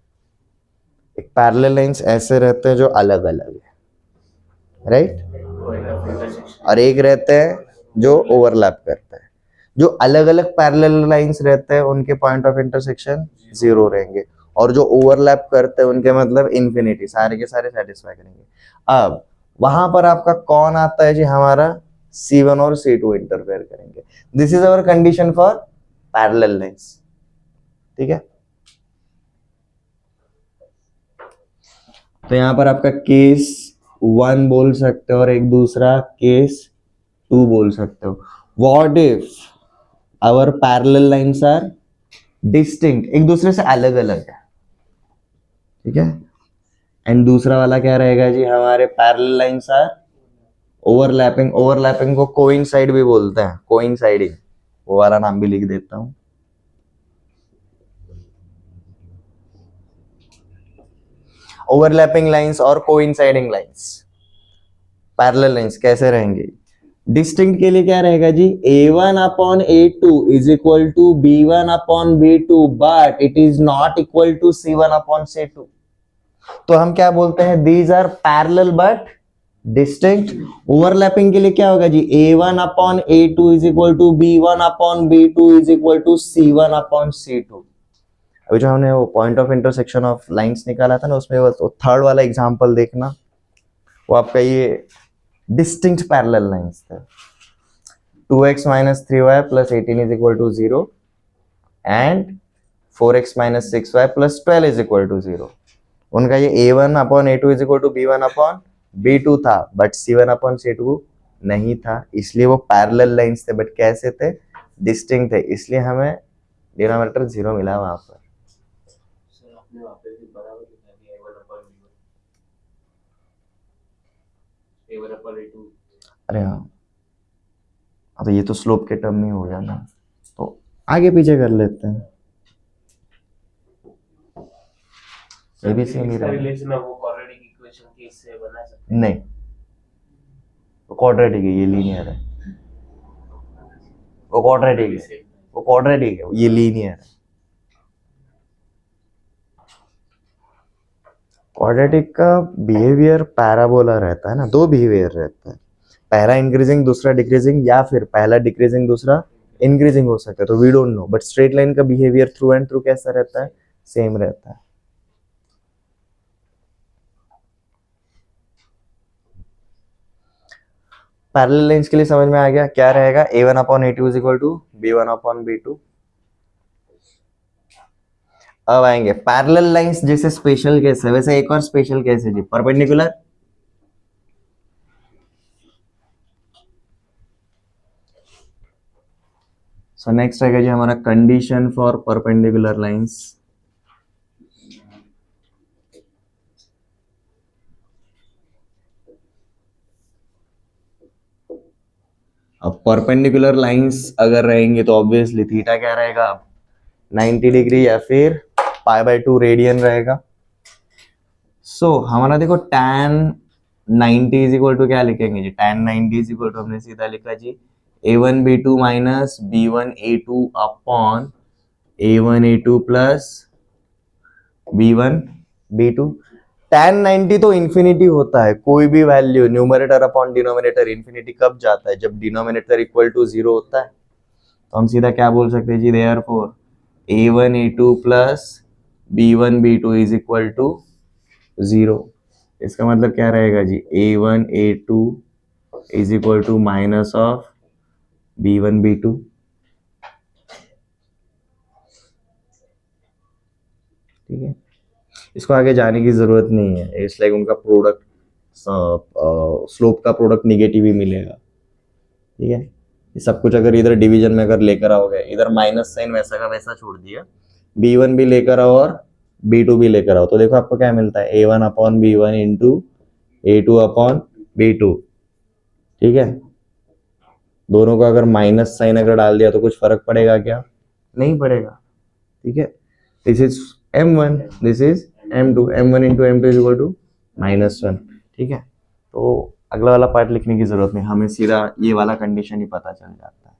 एक पैरेलल लाइंस ऐसे रहते हैं जो अलग अलग है, राइट, और एक रहते हैं जो ओवरलैप करते हैं। जो अलग अलग पैरेलल लाइंस रहते हैं उनके पॉइंट ऑफ इंटरसेक्शन 0 रहेंगे, और जो ओवरलैप करते हैं उनके मतलब इन्फिनिटी, सारे के सारे सेटिस्फाई करेंगे। अब वहां पर आपका कौन आता है जी, हमारा C1 और C2 इंटरफेयर करेंगे। This is our condition for parallel lines, ठीक है। तो यहां पर आपका केस 1 बोल सकते हो और एक दूसरा केस 2 बोल सकते हो। What if our parallel lines are distinct, एक दूसरे से अलग अलग है, ठीक है। एंड दूसरा वाला क्या रहेगा जी, हमारे parallel lines are overlapping. Overlapping को कोइंसाइड भी बोलते हैं, कोइंसाइडिंग, वो वाला नाम भी लिख देता हूं। ओवरलैपिंग लाइंस और कोइंसाइडिंग लाइंस, पैरेलल लाइंस कैसे रहेंगे। डिस्टिंक्ट के लिए क्या रहेगा जी, A1 upon A2 is equal to B1 upon B2 but it is not equal to C1 upon C2। तो हम क्या बोलते हैं, these are parallel but distinct. Overlapping के लिए क्या होगा जी, A1 upon A2 is equal to B1 upon B2 is equal to C1 upon C2। अभी जो हमने वो point of intersection of lines निकाला था ना, उसमें वो थर्ड वाला एग्जांपल देखना, वो आपका ये डिस्टिंक्ट पैरेलल लाइंस थे। 2x minus 3y plus 18 is equal to 0 and 4x minus 6y plus 12 is equal to 0। उनका ये A1 upon A2 is equal to B1 upon B2 था, बट C1 अपॉन C2 नहीं था, इसलिए वो पैरेलल लाइंस थे, बट कैसे थे, डिस्टिंक्ट थे, इसलिए हमें डिनोमिनेटर 0 मिला वहां पर। सर आपने वहाँ पे भी बराबर लिखा दिया A1 upon B1, A1 upon A2। अरे हाँ, तो ये तो स्लोप के टर्म में हो गया ना, तो आगे पीछे कर लेते हैं। ये भी सेम ही इसका रहेगा। रिलेशन है वो क्वाड्रेटिक इक्वेशन के इससे बना सकते नहीं, वो क्वाड्रेटिक है, ये लीनियर है। वो क्वाड्रेटिक है, वो क्वाड्रेटिक है, ये लीनियर है। क्वाड्रेटिक का बिहेवियर पैराबोला रहता है ना, दो बिहेवियर रहता है, पहला इंक्रीजिंग दूसरा डिक्रीजिंग, या फिर पहला डिक्रीजिंग दूसरा इंक्रीजिंग हो सकता है, तो we don't know. But straight line का बिहेवियर थ्रू एंड थ्रू कैसा रहता है, सेम रहता है। पैरेलल लाइंस के लिए समझ में आ गया क्या रहेगा, A1 upon A2 is equal to B1 upon B2। अब आएंगे पैरेलल लाइंस, जैसे स्पेशल केस है वैसे एक और स्पेशल केस है जी, परपेंडिकुलर। सो नेक्स्ट रहेगा जी हमारा कंडीशन फॉर परपेंडिकुलर लाइंस। अब परपेंडिकुलर लाइंस अगर रहेंगे तो ऑब्वियसली थीटा क्या रहेगा, 90 डिग्री या फिर π/2 रेडियन रहेगा। सो हमारा देखो tan 90 इज इक्वल टू क्या लिखेंगे जी, tan 90 इज इक्वल टू हमने सीधा लिखा जी A1 B2 minus B1 A2 upon A1 A2 plus B1 B2। tan 90 तो इन्फिनिटी होता है, कोई भी value numerator upon denominator infinity कब जाता है, जब डिनोमिनेटर इक्वल टू 0 होता है। तो हम सीधा क्या बोल सकते हैं जी, therefore A1 A2 plus B1 B2 is equal to 0। इसका मतलब क्या रहेगा जी, A1 A2 is equal to minus of B1 B2। ठीक है, इसको आगे जाने की जरूरत नहीं है, इट्स लाइक उनका प्रोडक्ट, स्लोप का प्रोडक्ट निगेटिव ही मिलेगा। ठीक है, ये सब कुछ अगर इधर डिवीजन में अगर लेकर आओगे, इधर माइनस साइन वैसा का वैसा छोड़ दिया, B1 भी लेकर आओ और B2 भी लेकर आओ, तो देखो आपको क्या मिलता है, A1 upon B1 into A2 upon B2। ठीक है, दोनों का अगर माइनस साइन अगर डाल दिया तो कुछ फर्क पड़ेगा क्या, नहीं पड़ेगा। ठीक है, this is M1, this is M2, M1 into M2 is equal to -1। ठीक है, तो अगला वाला पार्ट लिखने की जरूरत नहीं, हमें सीधा ये वाला कंडीशन ही पता चल जाता है।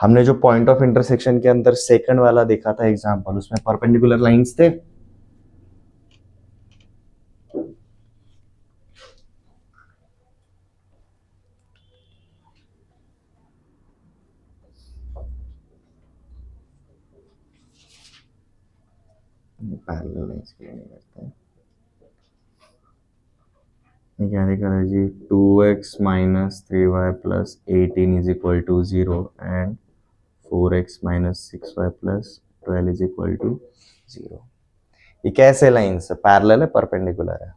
हमने जो पॉइंट ऑफ इंटरसेक्शन के अंदर सेकंड वाला देखा था एग्जांपल, उसमें परपेंडिकुलर लाइंस थे। पैरेलल लाइंस के लिए नहीं करते हैं। ये क्या लिखा है जी, 2x minus 3y plus 18 is equal to 0 and 4x minus 6y plus 12 is equal to 0। ये कैसे लाइंस है? पैरेलल है, परपेंडिकुलर है?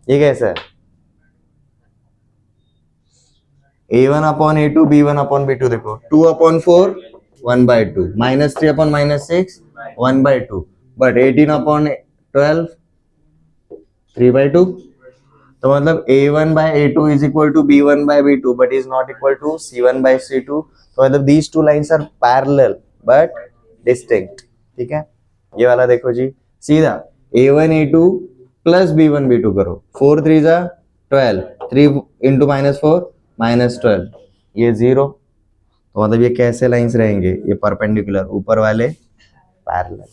ये कैसे है? a1 upon a2 b1 upon b2, देखो 2 upon 4 1 by 2, minus 3 upon minus 6 1 by 2, but 18 upon 12 3 by 2। तो मतलब a1 by a2 is equal to b1 by b2 but is not equal to c1 by c2। तो मतलब these two lines are parallel but distinct. ठीक है, ये वाला देखो जी, सीधा a1 a2 plus b1 b2 करो, 4 3 जा 12, 3 इंटू माइनस 4 माइनस 12, ये 0। तो मतलब ये कैसे लाइंस रहेंगे? ये परपेंडिकुलर, ऊपर वाले पैरेलल।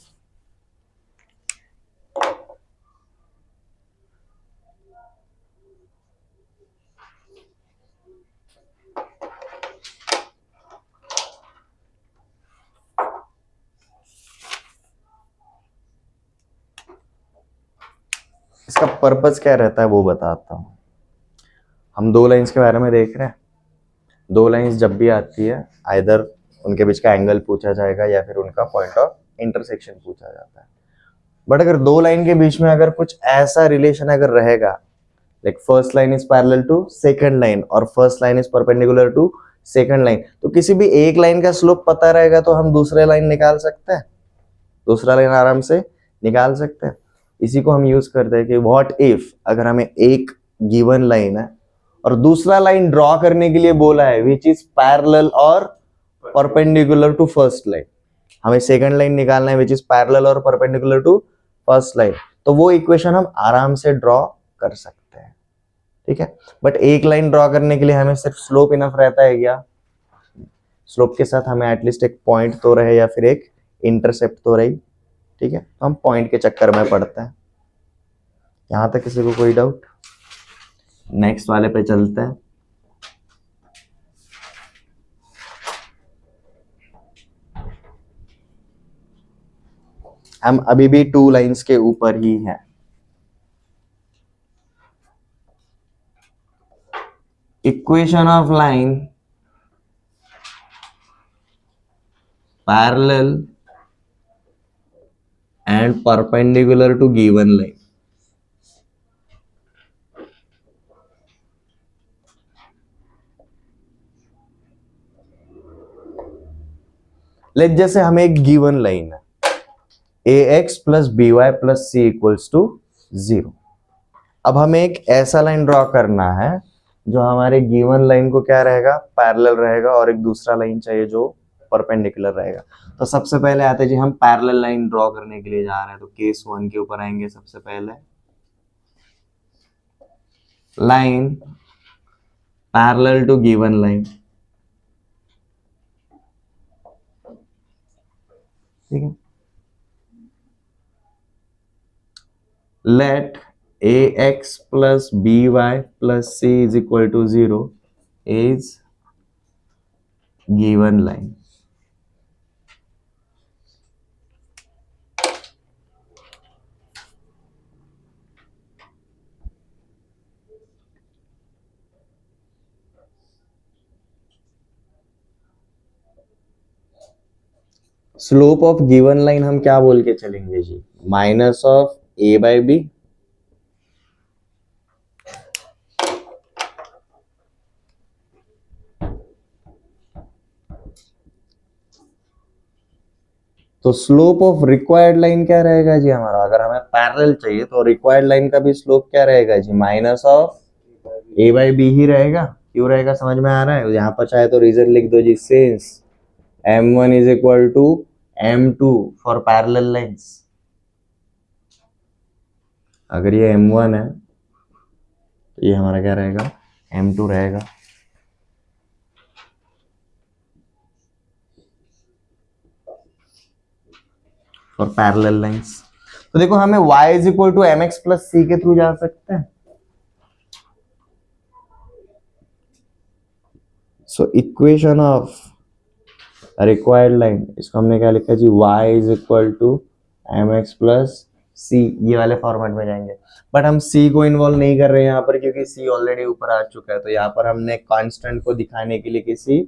इसका पर्पस क्या रहता है वो बताता हूं। हम दो लाइंस के बारे में देख रहे हैं। दो लाइंस जब भी आती है, आइदर उनके बीच का एंगल पूछा जाएगा या फिर उनका पॉइंट ऑफ इंटरसेक्शन पूछा जाता है। बट अगर दो लाइन के बीच में अगर कुछ ऐसा रिलेशन अगर रहेगा, like first line is parallel to second line और first line is perpendicular to second line, तो किसी भी एक लाइन का स्लोप पता रहेगा तो हम दूसरे लाइन निकाल सकते हैं, दूसरा लाइन आराम से निकाल सकते हैं। इसी को हम यूज करते हैं कि व्हाट इफ अगर हमें एक गिवन लाइन है और दूसरा लाइन ड्रॉ करने के लिए बोला है विच इज पैरेलल और परपेंडिकुलर टू फर्स्ट लाइन, हमें सेकंड लाइन निकालना है विच इज पैरेलल और परपेंडिकुलर टू फर्स्ट लाइन, तो वो इक्वेशन हम आराम से ड्रॉ कर सकते हैं। ठीक है, बट एक लाइन ड्रॉ करने के लिए हमें सिर्फ स्लोप इनफ रहता है क्या? स्लोप के साथ हमें एटलीस्ट एक पॉइंट तो रहे या फिर एक इंटरसेप्ट तो रही। ठीक है, तो हम पॉइंट के चक्कर में पड़ते हैं। यहां तक किसी को कोई डाउट? नेक्स्ट वाले पे चलते हैं। हम अभी भी टू लाइंस के ऊपर ही हैं। Equation of line parallel and perpendicular to given line. Let जैसे हमें एक गिवन लाइन है ax plus B Y plus c equals to 0। अब हमें एक ऐसा लाइन ड्रॉ करना है जो हमारे गिवन लाइन को क्या रहेगा? पैरेलल रहेगा, और एक दूसरा लाइन चाहिए जो परपेंडिकुलर रहेगा। तो सबसे पहले आते हैं जी, हम पैरेलल लाइन ड्रॉ करने के लिए जा रहे हैं, तो केस 1 के ऊपर आएंगे। सबसे पहले line parallel to given line. ठीक है, let ax plus by plus c is equal to 0 is given line. Slope of given line हम क्या बोल के चलेंगे जी? Minus of A by B. तो स्लोप ऑफ रिक्वायर्ड लाइन क्या रहेगा जी हमारा? अगर हमें पैरेलल चाहिए तो रिक्वायर्ड लाइन का भी स्लोप क्या रहेगा जी? Minus of A by B ही रहेगा, क्यों रहेगा, समझ में आ रहा है? यहाँ पर चाहे तो रीजन लिख दो जी, since m1 is equal to m2 for parallel lines. अगर ये m1 है तो ये हमारा क्या रहेगा, m2 रहेगा। For parallel lines. तो देखो हमें y is equal to M X plus C के थ्रू जा सकते हैं। So equation of required line, इसको हमने क्या लिखा जी, y is equal to M X plus C, ये वाले फॉर्मेट में जाएंगे। बट हम c को इन्वॉल्व नहीं कर रहे हैं यहाँ पर, क्योंकि c ऑलरेडी ऊपर आ चुका है। तो यहाँ पर हमने कांस्टेंट को दिखाने के लिए किसी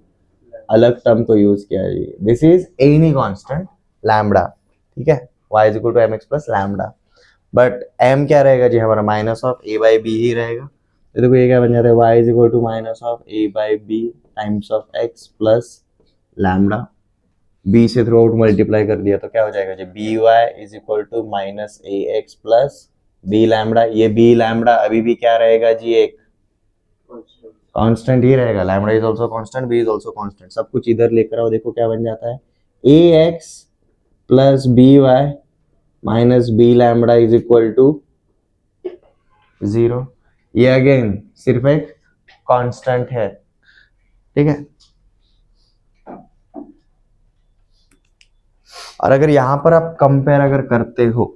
अलग टर्म को यूज किया है। This is any constant lambda, ठीक है, y is equal to M X plus lambda. But m क्या रहेगा जी, हमारा minus of a by B ही रहेगा। तो देखो ये क्या बन जाता है, y is equal to minus of a by B times of x plus lambda. b से थ्रू आउट मल्टीप्लाई कर दिया तो क्या हो जाएगा जी, B Y is equal to minus a x plus b lambda. ये बी लैम्बडा अभी भी क्या रहेगा जी, एक कांस्टेंट ही रहेगा। Lambda is also constant, b is also constant. सब कुछ इधर लेकर आओ, देखो क्या बन जाता है, A x plus B Y minus B lambda is equal to 0। ये अगेन सिर्फ एक कांस्टेंट है, ठीक है। और अगर यहां पर आप कंपेयर अगर करते हो,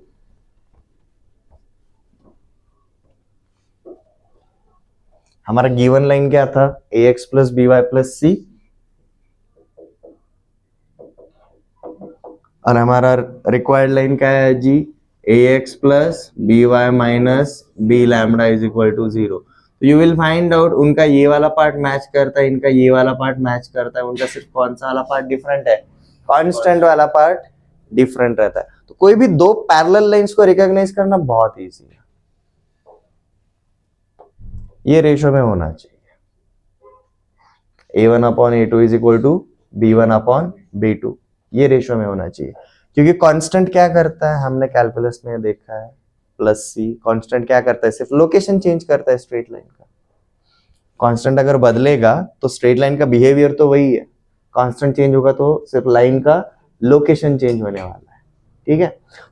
हमारा गिवन लाइन क्या था, A x plus B Y plus C, और हमारा रिक्वायर्ड लाइन क्या है जी, A x plus B Y minus B lambda is equal to 0। तो यू विल फाइंड आउट उनका ये वाला पार्ट मैच करता है, इनका ये वाला पार्ट मैच करता है, उनका सिर्फ कौन सा वाला पार्ट डिफरेंट है, कांस्टेंट वाला पार्ट डिफरेंट रहता है। तो कोई भी दो पैरेलल लाइंस को रिकॉग्नाइज करना बहुत इजी है, ये रेशो में होना चाहिए, a1 upon a2 is equal to b1 upon b2, ये रेशो में होना चाहिए। क्योंकि कांस्टेंट क्या करता है, हमने कैलकुलस में देखा है, प्लस सी कांस्टेंट क्या करता है, सिर्फ लोकेशन चेंज करता है स्ट्रेट लाइन का। कांस्टेंट अगर बदलेगा तो स्ट्रेट लाइन का बिहेवियर तो वही है, कांस्टेंट चेंज होगा तो सिर्फ लाइन का लोकेशन चेंज होने वाला है, ठीक है।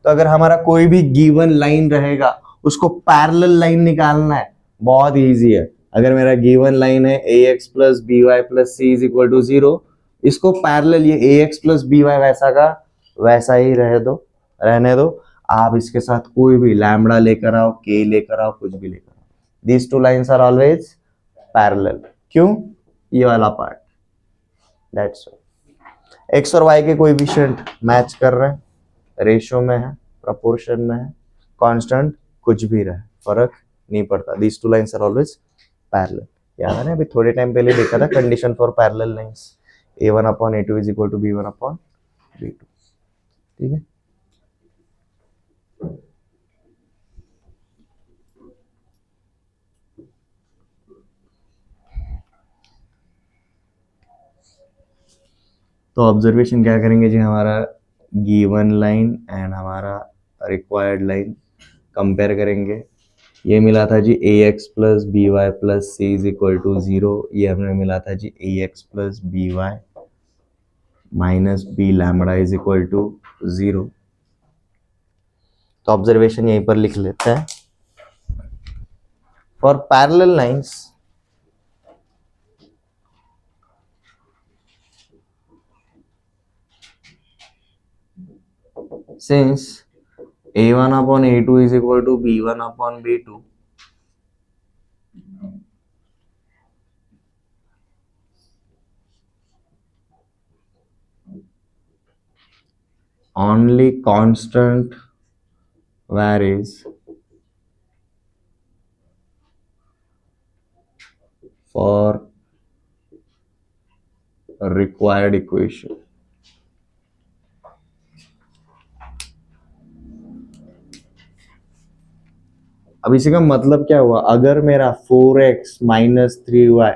तो अगर हमारा कोई भी गिवन लाइन रहेगा, उसको पैरेलल लाइन निकालना है, बहुत इजी है। अगर मेरा गिवन लाइन है A x plus B Y plus C is equal to 0, इसको पैरेलल ये A x plus B Y वैसा का वैसा ही रहने दो। आप इसके साथ कोई भी लैम्बडा लेकर आओ, के लेकर आओ, कुछ भी लेकर आओ, these two lines are always parallel. क्यों, ये वाला पार्ट, दैट्स व्हाई एक्स और वाई के कोएफिशिएंट मैच कर रहे हैं, रेशियो में है, प्रोपोर्शन में है, कांस्टेंट कुछ भी रहे फर्क नहीं पड़ता, these two lines are always parallel. याद है ना, अभी थोड़े टाइम पहले देखा था condition for parallel lines, a1 upon a2 is equal to b1 upon b2, ठीक है। तो ऑब्जर्वेशन क्या करेंगे जी, हमारा गिवन लाइन एंड हमारा रिक्वायर्ड लाइन कंपेयर करेंगे। ये मिला था जी A x plus B Y plus C is equal to 0, ये हमें मिला था जी A x plus B Y minus B lambda is equal to 0। तो ऑब्जर्वेशन यहीं पर लिख लेते हैं, for parallel lines since a1 upon a2 is equal to b1 upon b2, only constant varies for required equation। अब इसी का मतलब क्या हुआ, अगर मेरा 4x minus 3y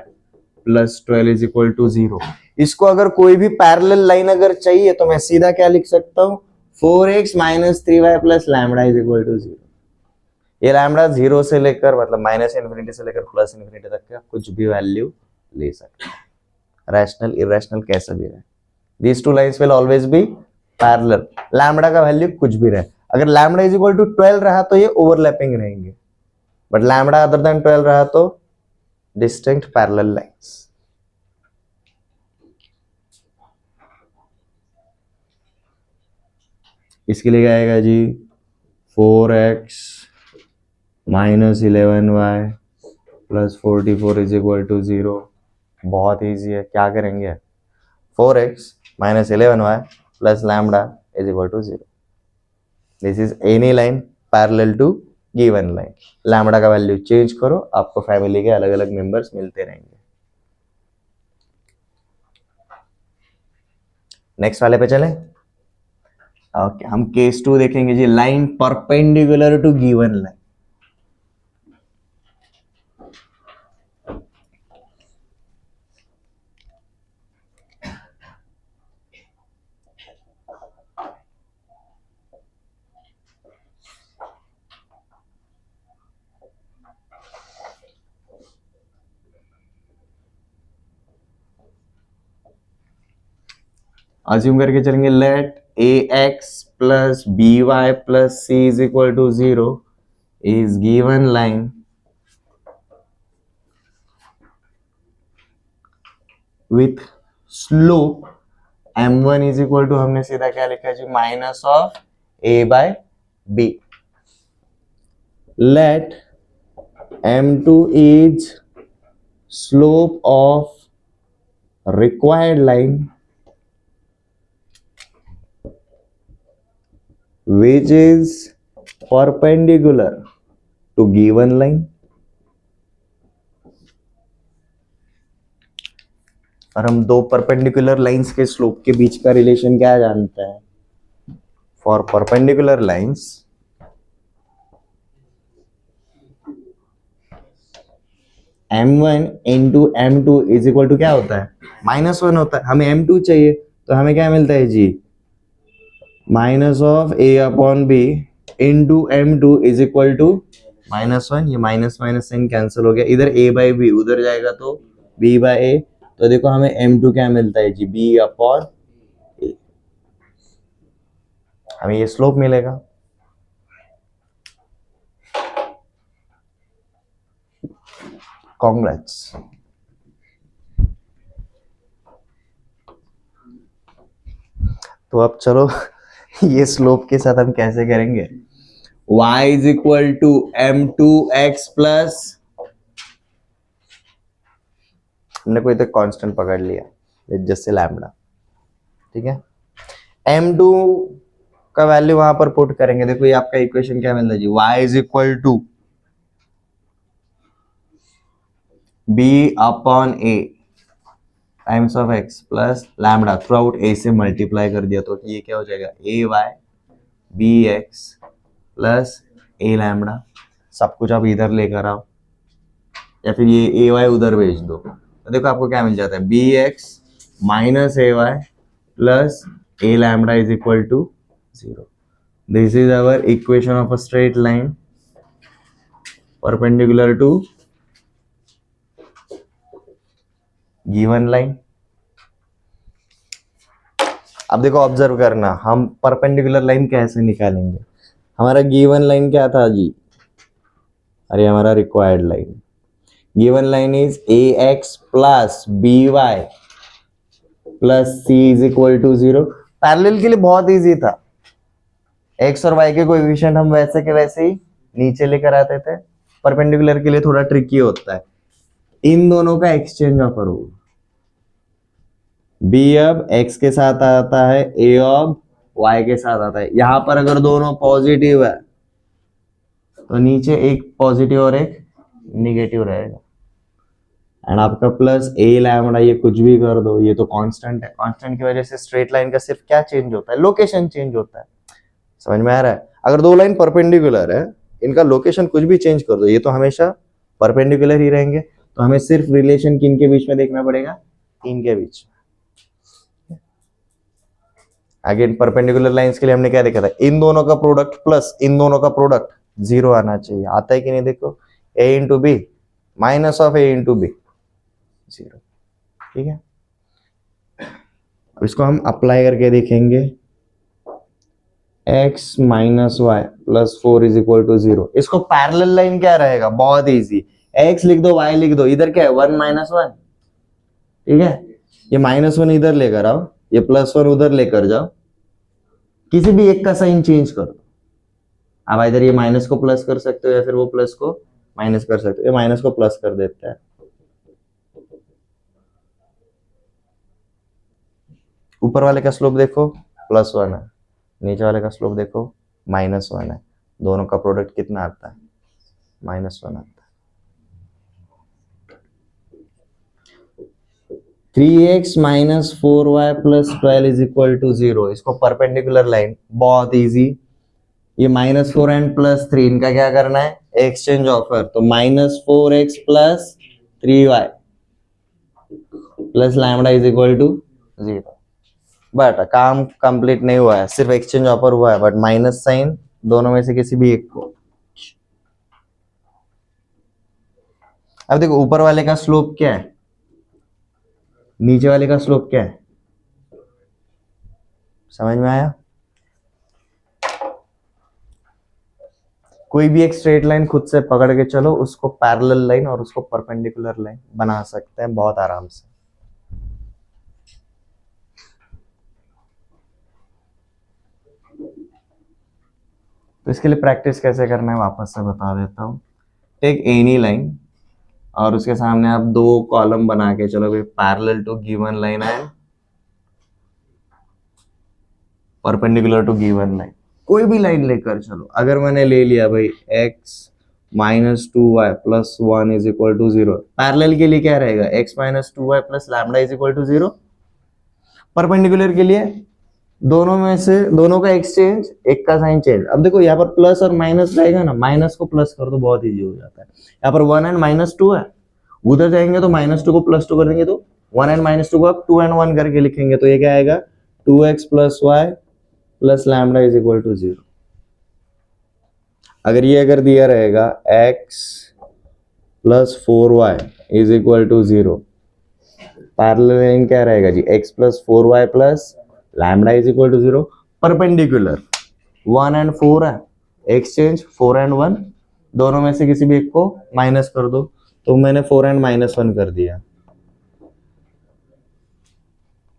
plus 12 is equal to 0, इसको अगर कोई भी पैरेलल लाइन अगर चाहिए तो मैं सीधा क्या लिख सकता हूं, 4x minus 3y plus lambda is equal to 0। ये लैम्बडा 0 से लेकर मतलब माइनस इन्फिनिटी से लेकर प्लस इन्फिनिटी तक का कुछ भी वैल्यू ले सकते हैं, रैशनल इरेशनल कैसा भी रहे, these two lines will always be parallel. Lambda का वैल्यू कुछ भी रहे, अगर लैम्बडा इज इक्वल टू 12 रहा तो ये ओवरलैपिंग रहेंगे, बट लैम्बडा अदर देन 12 रहा तो डिस्टिंक्ट पैरेलल लाइंस। इसके लिए क्या आएगा जी, 4x minus 11y plus 44 is equal to 0। बहुत ईजी है, क्या करेंगे, 4x minus 11y plus lambda is equal to 0। This is any line parallel to given line. Lambda का वैल्यू चेंज करो, आपको फैमिली के अलग अलग मेंबर्स मिलते रहेंगे। नेक्स्ट वाले पे चलें। ओके, हम केस 2 देखेंगे जी, line perpendicular to given line. Assume करके चलेंगे, let ax plus by plus c is equal to 0 is given line with slope m1 is equal to, हमने सीधा क्या लिखा है जी, minus of a by b। Let m2 is slope of required line which is perpendicular to given line। और हम दो परपेंडिकुलर लाइंस के स्लोप के बीच का रिलेशन क्या जानते हैं, for perpendicular lines m1 into m2 is equal to क्या होता है, -1 होता है। हमें m2 चाहिए तो हमें क्या मिलता है जी, minus of a upon b into m2 is equal to -1। ये माइनस माइनस साइन कैंसिल हो गया, इधर a बाई बी उधर जाएगा तो b बाई ए, तो देखो हमें m2 क्या मिलता है जी, b अपॉन ए, हमें ये स्लोप मिलेगा। कांग्रेट्स। तो अब चलो ये स्लोप के साथ हम कैसे करेंगे, y is equal to m2x plus, हमने कोई तो कांस्टेंट पकड़ लिया जैसे लैम्बडा, ठीक है। m2 का वैल्यू वहां पर पुट करेंगे, देखो ये आपका इक्वेशन क्या मिल रहा है जी, y is equal to b upon a times of x plus lambda, throughout a से मल्टीप्लाई कर दिया तो ये क्या हो जाएगा, ay bx plus a lambda. सब कुछ आप इधर लेकर आओ या फिर ये ay उधर भेज दो, तो देखो आपको क्या मिल जाता है, bx minus ay plus a lambda is equal to 0। This is our equation of a straight line perpendicular to given line. अब देखो ऑब्जर्व करना, हम परपेंडिकुलर लाइन कैसे निकालेंगे, हमारा गिवन लाइन क्या था जी, अरे हमारा required line, given line is ax plus by plus c is equal to 0। Parallel के लिए बहुत इजी था, x और y के कोएफिशिएंट हम वैसे के वैसे ही नीचे लेकर आते थे, परपेंडिकुलर के लिए थोड़ा ट्रिकी होता है, इन दोनों का एक्सचेंज ऑफर होगा, b अब x के साथ आता है, a अब y के साथ आता है। यहां पर अगर दोनों पॉजिटिव है तो नीचे एक पॉजिटिव और एक निगेटिव रहेगा, एंड आपका प्लस a लैम्बडा, ये कुछ भी कर दो, ये तो कांस्टेंट है, कांस्टेंट की वजह से स्ट्रेट लाइन का सिर्फ क्या चेंज होता है, लोकेशन चेंज होता है। समझ में आ रहा है, अगर दो लाइन परपेंडिकुलर है, इनका लोकेशन कुछ भी चेंज कर दो, ये तो हमेशा परपेंडिकुलर ही रहेंगे, तो हमें सिर्फ रिलेशन किन के बीच में देखना पड़ेगा, इनके बीच में। अगेन परपेंडिकुलर लाइंस के लिए हमने क्या देखा था, इन दोनों का प्रोडक्ट प्लस इन दोनों का प्रोडक्ट 0 आना चाहिए, आता है कि नहीं, देखो a into B minus of a into B 0। ठीक है, अब इसको हम अप्लाई करके देखेंगे। x minus Y plus 4 is equal to 0। इसको पैरेलल लाइन क्या रहेगा, बहुत इजी, x लिख दो y लिख दो, इधर क्या है 1 माइनस 1, ठीक है, ये -1 इधर लेकर आओ, ये +1 उधर लेकर जाओ, किसी भी एक का साइन चेंज कर दो। अब इधर ये माइनस को प्लस कर सकते हो या फिर वो प्लस को माइनस कर सकते हो, ये माइनस को प्लस कर देते हैं। ऊपर वाले का स्लोप देखो +1 है, नीचे वाले का स्लोप देखो -1 है, दोनों का प्रोडक्ट कितना आता है, -1 आता है। 3x minus 4y plus 12 is equal to 0। इसको परपेंडिकुलर लाइन, बहुत इजी, ये -4 एंड +3 इनका क्या करना है, एक्सचेंज ऑफर, तो -4x plus 3y plus lambda is equal to 0। But काम कंप्लीट नहीं हुआ है, सिर्फ एक्सचेंज ऑफर हुआ है, बट माइनस साइन दोनों में से किसी भी एक को। अब देखो ऊपर वाले का स्लोप क्या है, नीचे वाले का स्लोप क्या है, समझ में आया? कोई भी एक स्ट्रेट लाइन खुद से पकड़ के चलो, उसको पैरेलल लाइन और उसको परपेंडिकुलर लाइन बना सकते हैं बहुत आराम से। तो इसके लिए प्रैक्टिस कैसे करना है वापस से बता देता हूँ। टेक एनी लाइन और उसके सामने आप दो कॉलम बना के चलो भाई, parallel to given line and perpendicular to given line, कोई भी लाइन लेकर चलो। अगर मैंने ले लिया भाई x minus 2y plus 1 is equal to 0, parallel के लिए क्या रहेगा, x minus 2y plus lambda is equal to 0। Perpendicular के लिए दोनों में से दोनों का एक्सचेंज, एक का साइन चेंज। अब देखो यहाँ पर प्लस और माइनस रहेगा ना, माइनस को प्लस कर दो, बहुत इजी हो जाता है। यहाँ पर 1 एंड -2 है, उधर जाएंगे तो -2 को +2 कर देंगे, तो 1 एंड -2 को आप 2 एंड 1 करके लिखेंगे, तो ये क्या आएगा 2x plus Y plus lambda is equal to 0। अगर ये अगर दिया रहेगा x plus 4y is equal to 0, parallel line क्या रहेगा जी, x plus 4y plus lambda is equal to 0। Perpendicular 1 and 4 है, एक्सचेंज 4 एंड 1, दोनों में से किसी भी एक को माइनस कर दो, तो मैंने 4 एंड -1 कर दिया।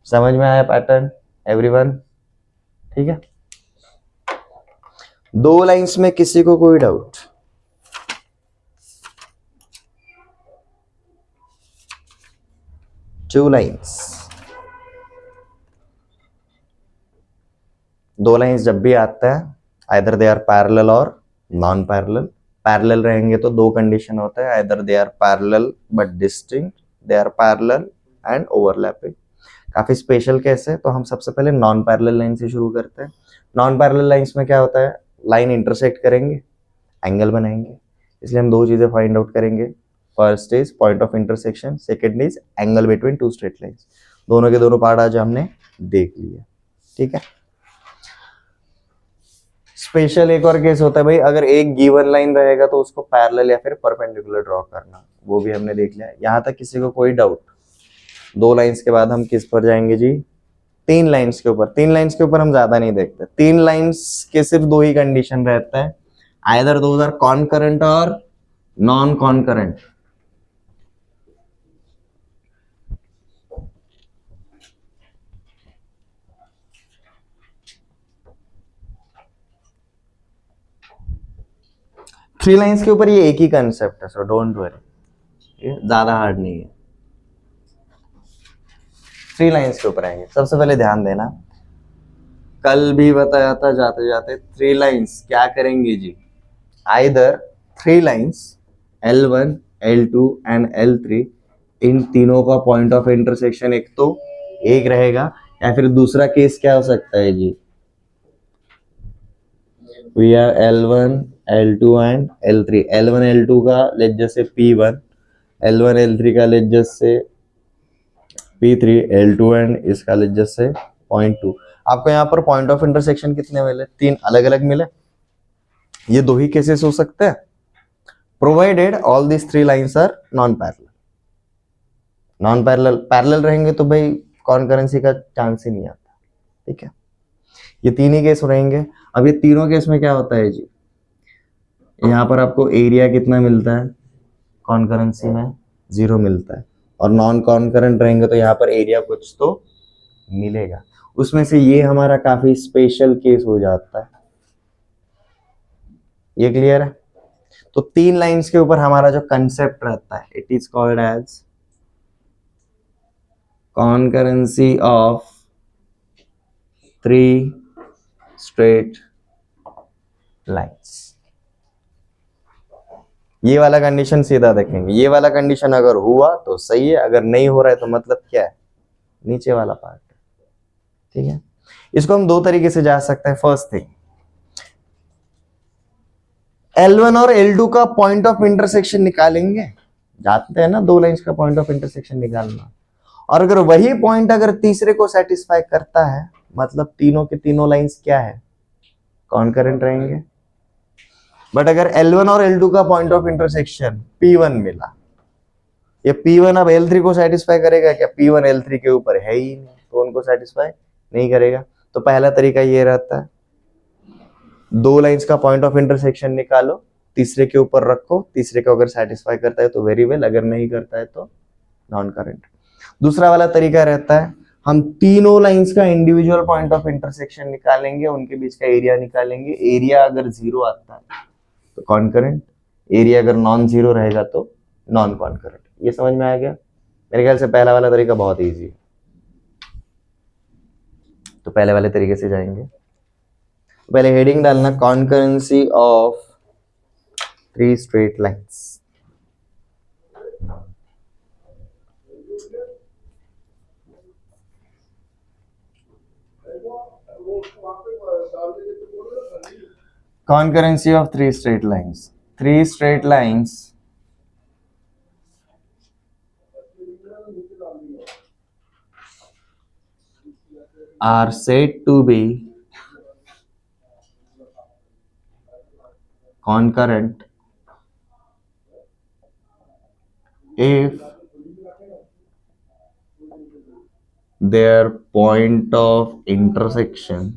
समझ में आया पैटर्न एवरीवन? ठीक है, दो लाइंस में किसी को कोई डाउट? टू लाइंस, दो लाइंस जब भी आता है आइदर दे आर पैरेलल और नॉन पैरेलल। पैरेलल रहेंगे तो दो कंडीशन होता है, either they are parallel but distinct, they are parallel and overlapping. काफी स्पेशल केस है, तो हम सबसे पहले नॉन पैरेलल लाइन से शुरू करते हैं। नॉन पैरेलल लाइंस में क्या होता है, लाइन इंटरसेक्ट करेंगे, एंगल बनाएंगे, इसलिए हम दो चीजें फाइंड आउट करेंगे। First is point of intersection, second is angle between two straight lines. दोनों के दोनों पार्ट आज हमने देख लिया, ठीक है। स्पेशल एक और केस होता है भाई, अगर एक गिवन लाइन रहेगा तो उसको पैरेलल या फिर परपेंडिकुलर ड्रॉ करना, वो भी हमने देख लिया। यहाँ तक किसी को कोई डाउट? दो लाइंस के बाद हम किस पर जाएंगे जी, तीन लाइंस के ऊपर। तीन लाइंस के ऊपर हम ज्यादा नहीं देखते, तीन लाइंस के सिर्फ दो ही कंडीशन रहता है, आइदर दोज आर कॉनकरेंट और नॉन कॉनकरेंट। थ्री लाइंस के ऊपर ये एक ही कंसेप्ट है, सो डोंट वरी, ज्यादा हार्ड नहीं है। थ्री लाइंस के ऊपर आएंगे। सबसे पहले ध्यान देना, कल भी बताया था जाते जाते, थ्री लाइंस क्या करेंगे जी, either three lines L1, L2 and L3, इन तीनों का पॉइंट ऑफ इंटरसेक्शन एक तो एक रहेगा, या फिर दूसरा केस क्या हो सकता है जी, we are L1, L2 and L3। L1, L2 का लेट जैसे P1, L1, L3 का लेट जैसे P3, L2 एंड इसका लेट जैसे 0.2। आपको यहाँ पर पॉइंट ऑफ इंटरसेक्शन कितने मिले, तीन अलग अलग मिले। ये दो ही केसेस हो सकते हैं, provided all this three lines are non parallel. Non parallel, parallel रहेंगे तो भाई कॉन्करेंसी का चांस ही नहीं आता। ठीक है, ये तीन ही केस रहेंगे। अब ये तीनों केस में क्या होता है जी, यहाँ पर आपको एरिया कितना मिलता है, कॉन्करेंसी में 0 मिलता है, और नॉन कॉन्करेंट रहेंगे तो यहाँ पर एरिया कुछ तो मिलेगा। उसमें से ये हमारा काफी स्पेशल केस हो जाता है। ये क्लियर है? तो तीन लाइंस के ऊपर हमारा जो कंसेप्ट रहता है, it is called as concurrency of three straight lines। ये वाला कंडीशन सीधा देखेंगे, ये वाला कंडीशन अगर हुआ तो सही है, अगर नहीं हो रहा है तो मतलब क्या है, नीचे वाला पार्ट। ठीक है, इसको हम दो तरीके से जा सकते हैं। फर्स्ट थिंग, L1 और L2 का पॉइंट ऑफ इंटरसेक्शन निकालेंगे, जानते हैं ना दो लाइंस का पॉइंट ऑफ इंटरसेक्शन निकालना, और अगर वही पॉइंट अगर तीसरे को सेटिस्फाई करता है, मतलब तीनों के तीनों लाइंस क्या है, कॉन्करेंट रहेंगे। बट अगर L1 और L2 का पॉइंट ऑफ इंटरसेक्शन P1 मिला, ये P1 अब L3 को सेटिस्फाई करेगा क्या? P1 L3 के ऊपर है ही नहीं, तो उनको सेटिस्फाई नहीं करेगा। तो पहला तरीका ये रहता है, दो लाइंस का पॉइंट ऑफ इंटरसेक्शन निकालो, तीसरे के ऊपर रखो, तीसरे को अगर सेटिस्फाई करता है तो वेरी वेल, अगर नहीं करता है तो नॉन करेंट। दूसरा वाला तरीका रहता है, हम तीनों लाइंस का इंडिविजुअल पॉइंट ऑफ इंटरसेक्शन निकालेंगे, उनके बीच का एरिया निकालेंगे। एरिया अगर 0 आता है तो कॉन्करेंट, एरिया अगर नॉन 0 रहेगा तो नॉन कॉन्करेंट। ये समझ में आ गया? मेरे ख्याल से पहला वाला तरीका बहुत इजी है, तो पहले वाले तरीके से जाएंगे। पहले हेडिंग डालना, concurrency of 3 straight lines. Concurrency of 3 straight lines. 3 straight lines are said to be concurrent if their point of intersection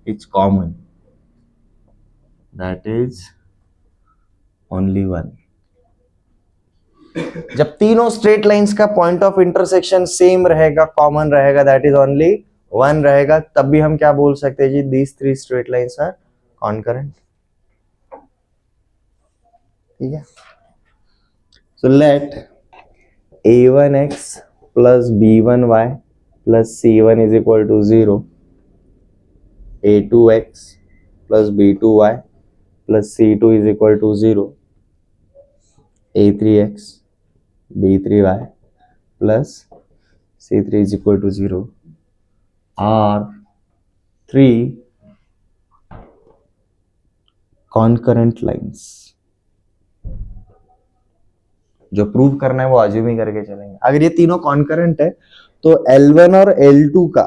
is common, that is only one। जब तीनों स्ट्रेट लाइंस का पॉइंट ऑफ इंटरसेक्शन सेम रहेगा, कॉमन रहेगा, दैट इज ओनली वन रहेगा, तब भी हम क्या बोल सकते हैं जी, these 3 straight lines are concurrent. ठीक है, so let a1x plus b1y plus c1 is equal to 0, a2x plus b2y plus c2 is equal to 0, a3x b3y plus c3 is equal to 0 are 3 concurrent lines। जो प्रूव करना है वो अज्यूम ही करके चलेंगे। अगर ये तीनों कॉन्करेंट है तो L1 और L2 का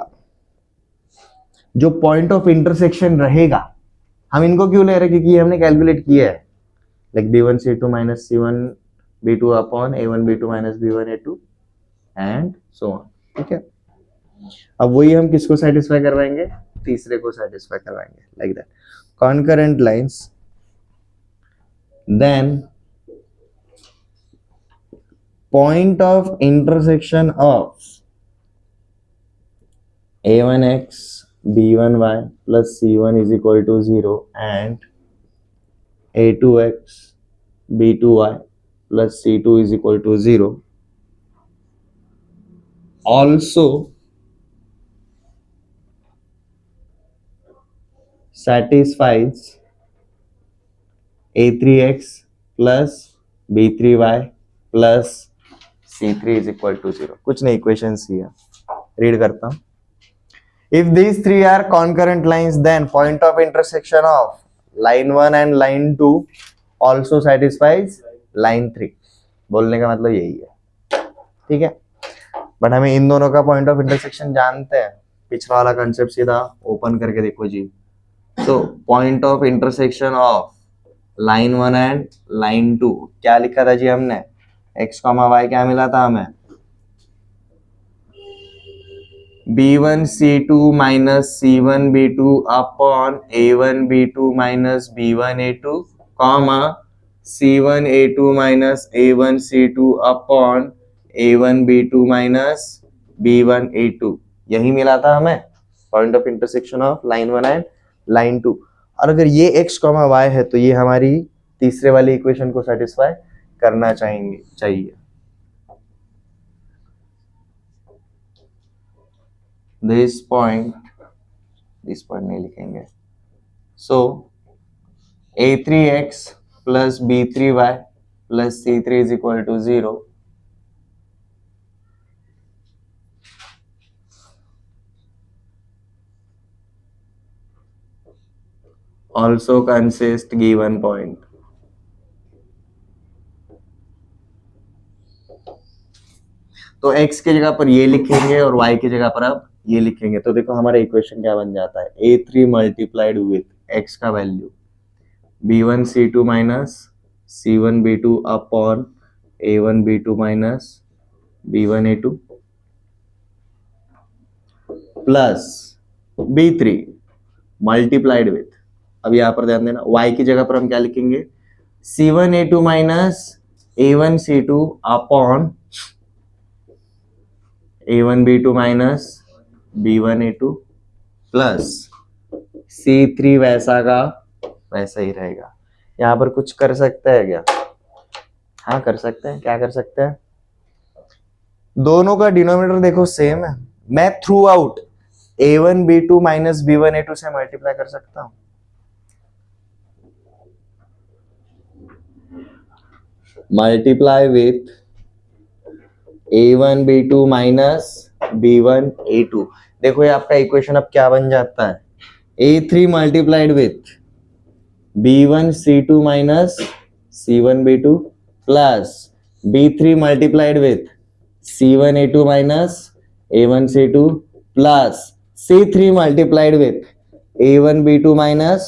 जो पॉइंट ऑफ इंटरसेक्शन रहेगा, हम इनको क्यों ले रहे हैं, क्योंकि ये हमने कैलकुलेट किया है, like b1 c2 minus c1 b2 upon a1 b2 minus b1 a2 and so on. ठीक है, अब वही हम किसको सेटिस्फाई करवाएंगे, तीसरे को सेटिस्फाई करवाएंगे, like that concurrent lines, then point of intersection of a1x b1y plus c1 is equal to 0 and a2x b2y plus c2 is equal to 0 also satisfies a3x plus b3y plus C3 is equal to 0। कुछ नहीं, इक्वेशंस ही है, रीड करता हूं। If these three are concurrent lines, then point of intersection of line 1 and line 2 also satisfies line 3। बोलने का मतलब यही है। ठीक है, बट हमें इन दोनों का पॉइंट ऑफ इंटरसेक्शन जानते हैं। पिछला वाला कंसेप्ट सीधा ओपन करके देखो जी, so point of intersection of line 1 and line 2 क्या लिखा था जी हमने, x कॉमा वाई क्या मिला था हमें, b1 c2 minus c1 b2 upon a1 b2 minus b1 a2 comma c1 a2 minus a1 c2 upon a1 b2 minus b1 a2, यही मिला था हमें point of intersection of line 1 and line 2। और अगर ये x कॉमा वाई है तो ये हमारी तीसरे वाली इक्वेशन को सेटिस्फाई करना चाहिए। दिस पॉइंट नहीं लिखेंगे। So a3x plus b3y plus c3 is equal to 0। Also consist given point. तो x की जगह पर ये लिखेंगे और y की जगह पर अब ये लिखेंगे। तो देखो हमारा इक्वेशन क्या बन जाता है, a3 मल्टीप्लाइड विथ x का value b1 c2 minus c1 b2 upon a1 b2 minus b1 a2 plus b3 multiplied with, अब यहां पर ध्यान देना y की जगह पर हम क्या लिखेंगे, c1 a2 minus a1 c2 upon a1 b2 minus b1 a2 plus c3 वैसा का वैसा ही रहेगा। यहां पर कुछ कर सकते हैं क्या, हाँ कर सकते हैं, क्या कर सकते हैं, दोनों का डिनोमिनेटर देखो सेम है, मैं through out a1 b2 minus b1 a2 से मल्टीप्लाई कर सकता हूं। Multiply with a1 b2 minus b1 a2, देखो ये आपका इक्वेशन अब क्या बन जाता है, a3 multiplied with b1 c2 minus c1 b2 plus b3 multiplied with c1 a2 minus a1 c2 plus c3 multiplied with a1 b2 minus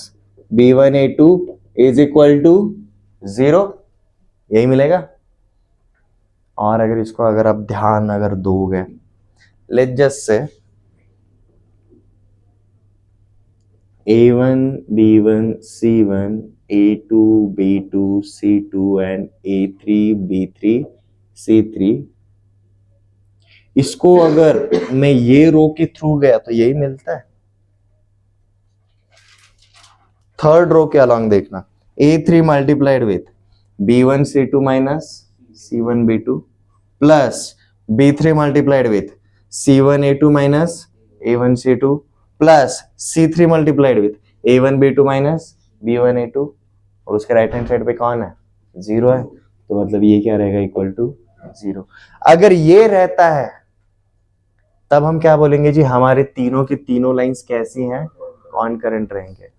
b1 a2 is equal to 0, यही मिलेगा। और अगर इसको अगर आप ध्यान अगर दोगे, let's just say a1 b1 c1 a2 b2 c2 and a3 b3 c3, इसको अगर मैं ये रो के थ्रू गया तो यही मिलता है। थर्ड रो के अलॉन्ग देखना, a3 multiplied with b1 c2 minus c1 b2 plus b3 multiplied with c1 a2 minus a1 c2 plus c3 multiplied with a1 b2 minus b1 a2, और उसके राइट हैंड साइड पे कौन है, 0 है, तो मतलब ये क्या रहेगा, इक्वल टू 0। अगर ये रहता है तब हम क्या बोलेंगे जी, हमारे तीनों की तीनों लाइंस कैसी हैं, कॉनकरेंट रहेंगे।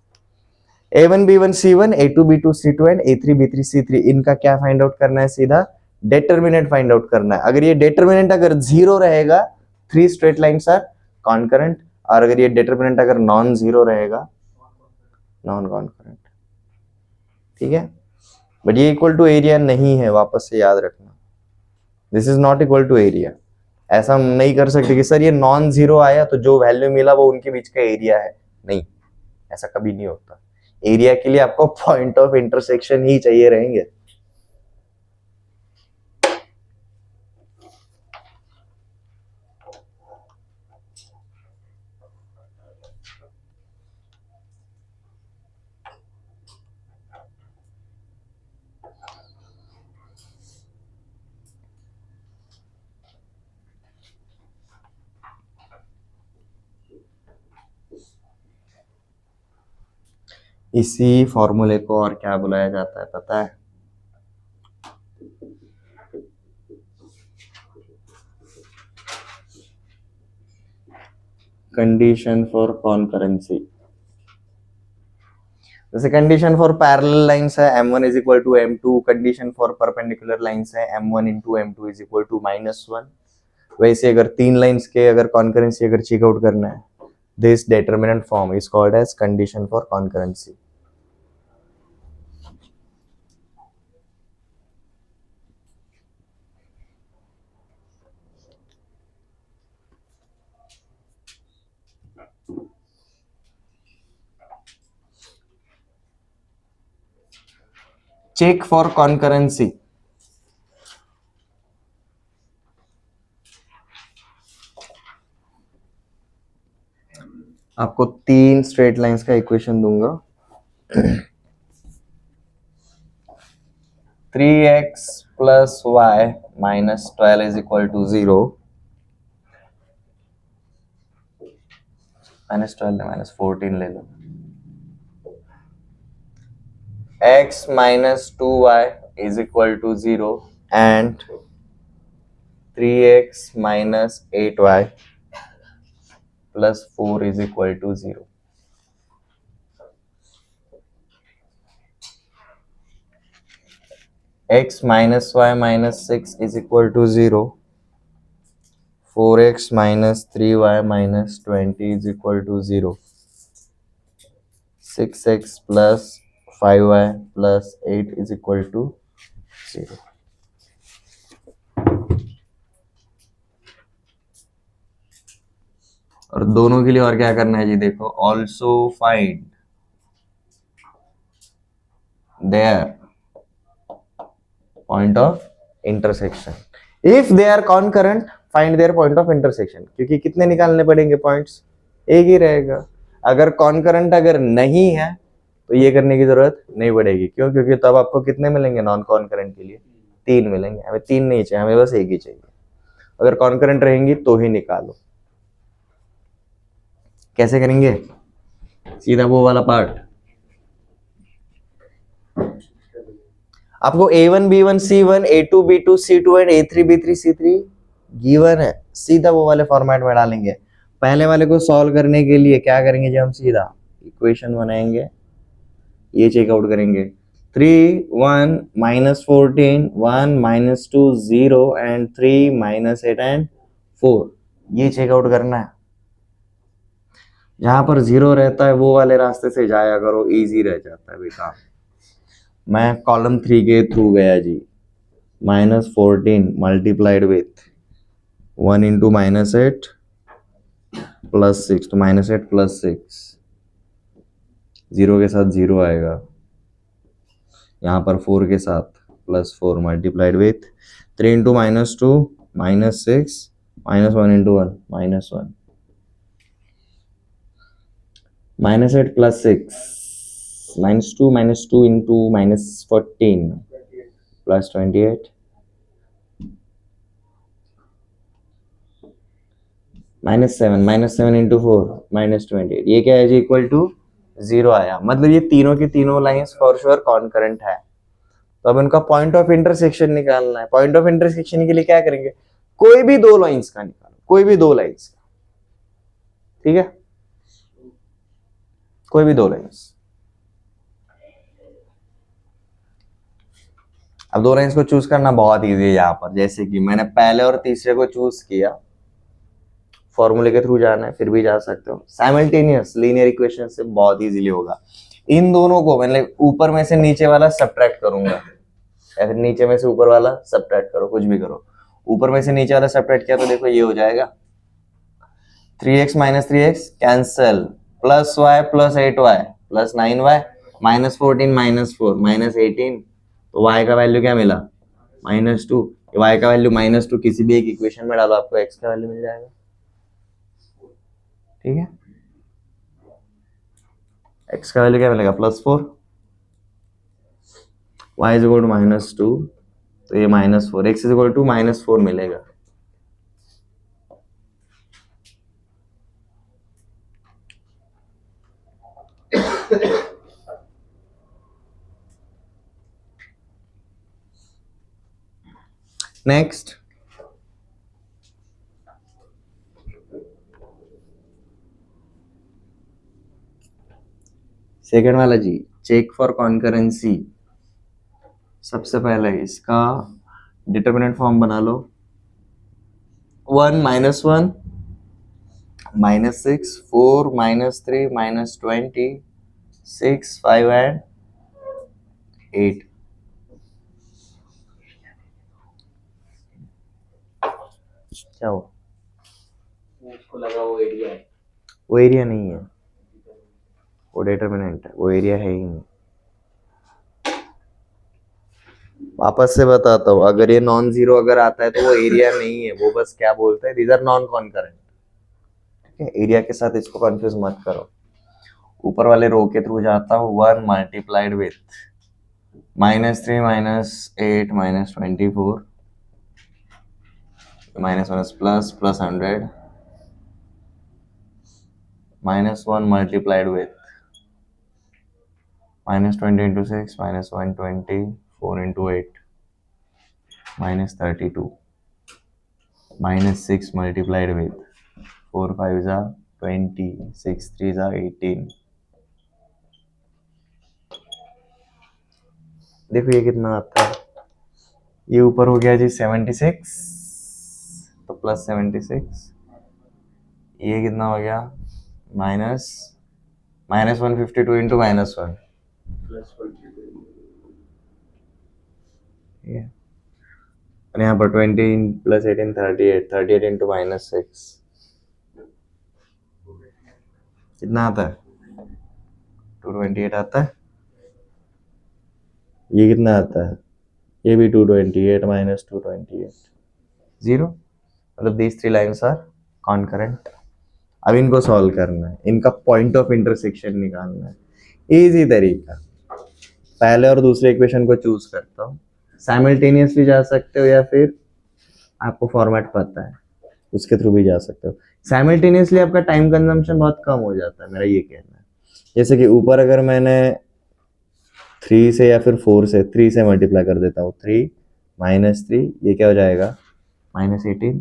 a1 b1 c1 a2 b2 c2 and a3 b3 c3, इनका क्या फाइंड आउट करना है, सीधा डिटरमिनेंट फाइंड आउट करना है। अगर ये डिटरमिनेंट अगर 0 रहेगा, 3 स्ट्रेट लाइंस आर कॉनकरेंट, और अगर ये डिटरमिनेंट अगर नॉन 0 रहेगा, नॉन कॉनकरेंट, ठीक है। बट ये इक्वल टू एरिया नहीं है, वापस से याद रखना, this is not equal to area. ऐसा हम नहीं कर सकते कि सर ये नॉन 0 आया तो जो वैल्यू मिला वो उनके बीच का एरिया है, नहीं, ऐसा कभी नहीं होता। एरिया के लिए आपको पॉइंट ऑफ इंटरसेक्शन ही चाहिए रहेंगे। इसी फॉर्मूले को और क्या बुलाया जाता है पता है, कंडीशन फॉर कॉन्करेंसी। जैसे कंडीशन फॉर पैरेलल लाइंस है m1 is equal to m2, condition for perpendicular lines है m1 into m2 is equal to -1। वैसे अगर तीन लाइंस के अगर कॉन्करेंसी अगर चेकआउट करना है, This determinant form is called as condition for concurrency. Check for concurrency. आपको 3 स्ट्रेट लाइंस का इक्वेशन दूंगा. 3x plus y minus 12 is equal to 0. minus 12 minus 14 ले लो. x minus 2y is equal to 0 and 3x minus 8y plus 4 is equal to 0. x minus y minus 6 is equal to 0. 4x minus 3y minus 20 is equal to 0. 6x plus 5y plus 8 is equal to 0. और दोनों के लिए और क्या करना है जी, देखो, also find their point of intersection. If they are concurrent find their point of intersection. क्योंकि कितने निकालने पड़ेंगे पॉइंट्स, एक ही रहेगा. अगर कॉन्करेंट अगर नहीं है तो ये करने की जरूरत नहीं पड़ेगी. क्यों? क्योंकि तब आपको कितने मिलेंगे नॉन कॉन्करेंट के लिए? 3 मिलेंगे. हमें 3 नहीं चाहिए, हमें बस एक ही चाहिए. अगर कॉन्करेंट रहेंगी तो ही निकालो. कैसे करेंगे? सीधा वो वाला पार्ट. आपको A1 B1 C1 A2 B2 C2 and A3 B3 C3 given है. सीधा वो वाले फॉर्मेट में डालेंगे. पहले वाले को सॉल्व करने के लिए क्या करेंगे जी, हम सीधा इक्वेशन बनाएंगे, ये चेकआउट करेंगे. 3 1 minus 14 1 minus 2 0 and 3 minus 8 and 4, ये चेकआउट करना है. जहां पर 0 रहता है वो वाले रास्ते से जाया करो, इजी रह जाता है बेटा. मैं कॉलम 3 के थ्रू गया जी. -14 मल्टीप्लाइड विथ 1 इंटू -8 प्लस 6, तो -8 प्लस 6, 0 के साथ 0 आएगा. यहाँ पर 4 के साथ +4 multiplied with 3 into -2 -6 -1 into 1 -1. -8 plus 6 -2 into -14 plus 28 -7 into 4 -28. ये क्या है जी? इक्वल टू 0 आया. मतलब ये तीनों की तीनों लाइंस फॉर श्योर कॉन्करेंट है. तो अब इनका पॉइंट ऑफ इंटरसेक्शन निकालना है. पॉइंट ऑफ इंटरसेक्शन के लिए क्या करेंगे? कोई भी 2 लाइंस का निकालो, कोई भी 2 लाइंस का. ठीक है, कोई भी 2 लाइंस. अब 2 लाइंस को चूज करना बहुत इजी है. यहाँ पर जैसे कि मैंने पहले और तीसरे को चूज किया, फॉर्मूले के थ्रू जाना है फिर भी जा सकते हो. साइमल्टेनियस लीनियर इक्वेशन से बहुत इजीली होगा. इन दोनों को मैंने ऊपर में से नीचे वाला सब्ट्रैक्ट करूंगा, या फिर नीचे में से ऊपर वाला सब्ट्रैक्ट करो, कुछ भी करो. ऊपर में से नीचे वाला सब्ट्रैक्ट किया तो देखो ये हो जाएगा 3x minus 3x cancel, plus y plus 8y plus 9y -14 -4 -18. तो y का वैल्यू क्या मिला? -2. y का वैल्यू -2 किसी भी एक इक्वेशन में डालो, आपको x का वैल्यू मिल जाएगा. ठीक है, x का वैल्यू क्या मिलेगा? +4. y इज इक्वल टू -2, तो ये -4. x इज इक्वल टू -4 मिलेगा. नेक्स्ट, सेकेंड वाला जी, चेक फॉर कॉन्करेंसी. सबसे पहले इसका डिटरमिनेंट फॉर्म बना लो. 1 -1 -6, 4, -3, -20, 6, 5 and 8. क्या हुआ? उसको लगा वो एरिया है। वो एरिया नहीं है, वो डिटरमिनेंट है, वो एरिया है ही नहीं। वापस से बताता हूँ, अगर ये नॉन जीरो अगर आता है तो वो एरिया नहीं है, वो बस क्या बोलते हैं, दीज आर नॉन कॉन्करेंट। ठीक है, एरिया के साथ इसको कंफ्यूज मत करो। ऊपर वाले रो के थ्रू जाता हूँ, 1 multiplied with -3, -8, -24, -1 plus 100, -1 multiplied with -20 into 6, -120, 4 into 8, -32, -6 multiplied with 4 5s are 20, 6 3s are 18। देखो ये कितना आता है, ये ऊपर हो गया जी 76, तो प्लस 76, ये कितना हो गया -152 इंटू -1, प्लस 22। और यहाँ पर 20 प्लस 18 38, 38 इंटू -6 कितना आता है? 228 आता है। ये कितना आता है? ये भी 228 माइनस 228, 0। मतलब दीज 3 लाइन्स आर कॉन्करेंट। अब इनको सॉल्व करना है, इनका पॉइंट ऑफ इंटरसेक्शन निकालना है। इजी तरीका, पहले और दूसरे इक्वेशन को चूज करता हूँ, साइमल्टेनियसली जा सकते हो या फिर आपको फॉर्मेट पता है उसके थ्रू भी जा सकते हो। साइमल्टेनियसली आपका टाइम कंजम्पशन बहुत कम हो जाता है, मेरा ये कहना है। जैसे कि ऊपर अगर मैंने 3 से या फिर 4 से 3 से मल्टीप्लाई कर देता हूँ, 3 -3, ये क्या हो जाएगा -18।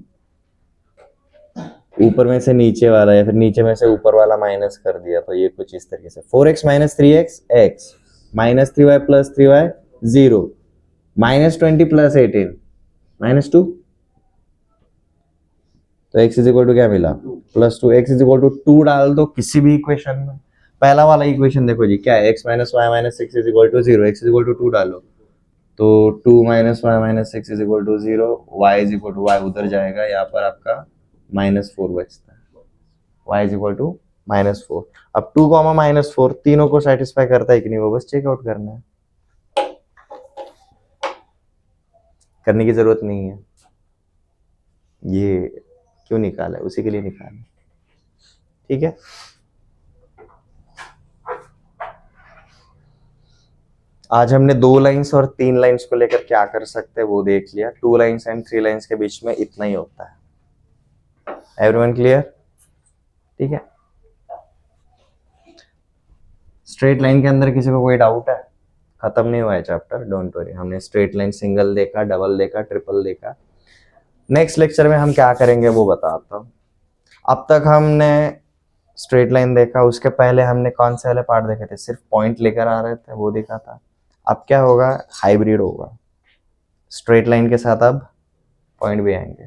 ऊपर में से नीचे वाला या फिर नीचे में से ऊपर वाला माइनस कर दिया, तो ये कुछ इस तरीके से 4x - 3x x, -3y + 3y 0, -20 + 18 -2, तो x = क्या मिला +2। x = 2 डाल दो किसी भी इक्वेशन में। पहला वाला इक्वेशन देखो जी, क्या है, x - y - 6 = 0, x = 2 डालो तो 2 - y - 6 = 0, y उधर जाएगा, यहाँ पर आपका -4 बचता है, y = -4। अब 2, -4 तीनों को सेटिस्फाई करता है कि नहीं, वो बस चेकआउट करना है, करने की जरूरत नहीं है। ये क्यों निकाला है, उसी के लिए निकाला, ठीक है। आज हमने 2 लाइंस और 3 लाइंस को लेकर क्या कर सकते हैं वो देख लिया। 2 लाइंस एंड 3 लाइंस के बीच में इतना ही होता है। Everyone clear? ठीक है। स्ट्रेट लाइन के अंदर किसी को कोई डाउट है? खत्म नहीं हुआ है चैप्टर, डोंट वरी। हमने स्ट्रेट लाइन सिंगल देखा, डबल देखा, ट्रिपल देखा। नेक्स्ट लेक्चर में हम क्या करेंगे वो बताता हूँ। अब तक हमने स्ट्रेट लाइन देखा, उसके पहले हमने कौन से वाले पार्ट देखे थे, सिर्फ पॉइंट लेकर आ रहे थे, वो देखा था। अब क्या होगा, हाइब्रिड होगा, स्ट्रेट लाइन के साथ अब पॉइंट भी आएंगे,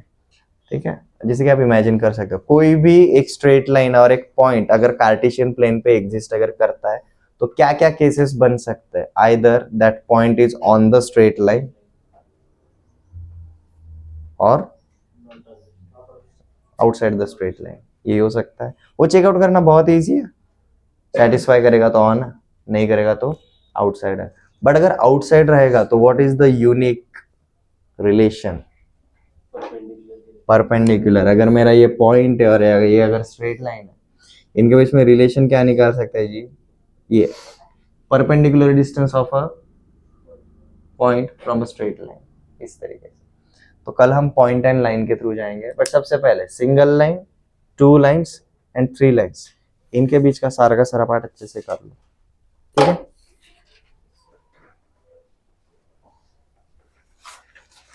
ठीक है। जैसे कि आप इमेजिन कर सकते हो, कोई भी एक स्ट्रेट लाइन और एक पॉइंट अगर कार्टेशियन प्लेन पे एग्जिस्ट अगर करता है तो क्या क्या केसेस बन सकते हैं। Either that point is on the straight line और आउटसाइड द स्ट्रेट लाइन, ये हो सकता है। वो चेकआउट करना बहुत ईजी है, सेटिस्फाई करेगा तो ऑन है, नहीं करेगा तो आउटसाइड है। बट अगर आउटसाइड रहेगा तो what is the unique relation, perpendicular. अगर मेरा ये पॉइंट है और ये अगर स्ट्रेट लाइन है, इनके बीच में रिलेशन क्या निकाल सकते हैं जी, ये perpendicular distance of a point from a straight line, इस तरीके से। तो कल हम पॉइंट एंड लाइन के थ्रू जाएंगे, बट सबसे पहले single line, 2 lines and 3 lines, इनके बीच का सारा पार्ट अच्छे से कर लो, ठीक है।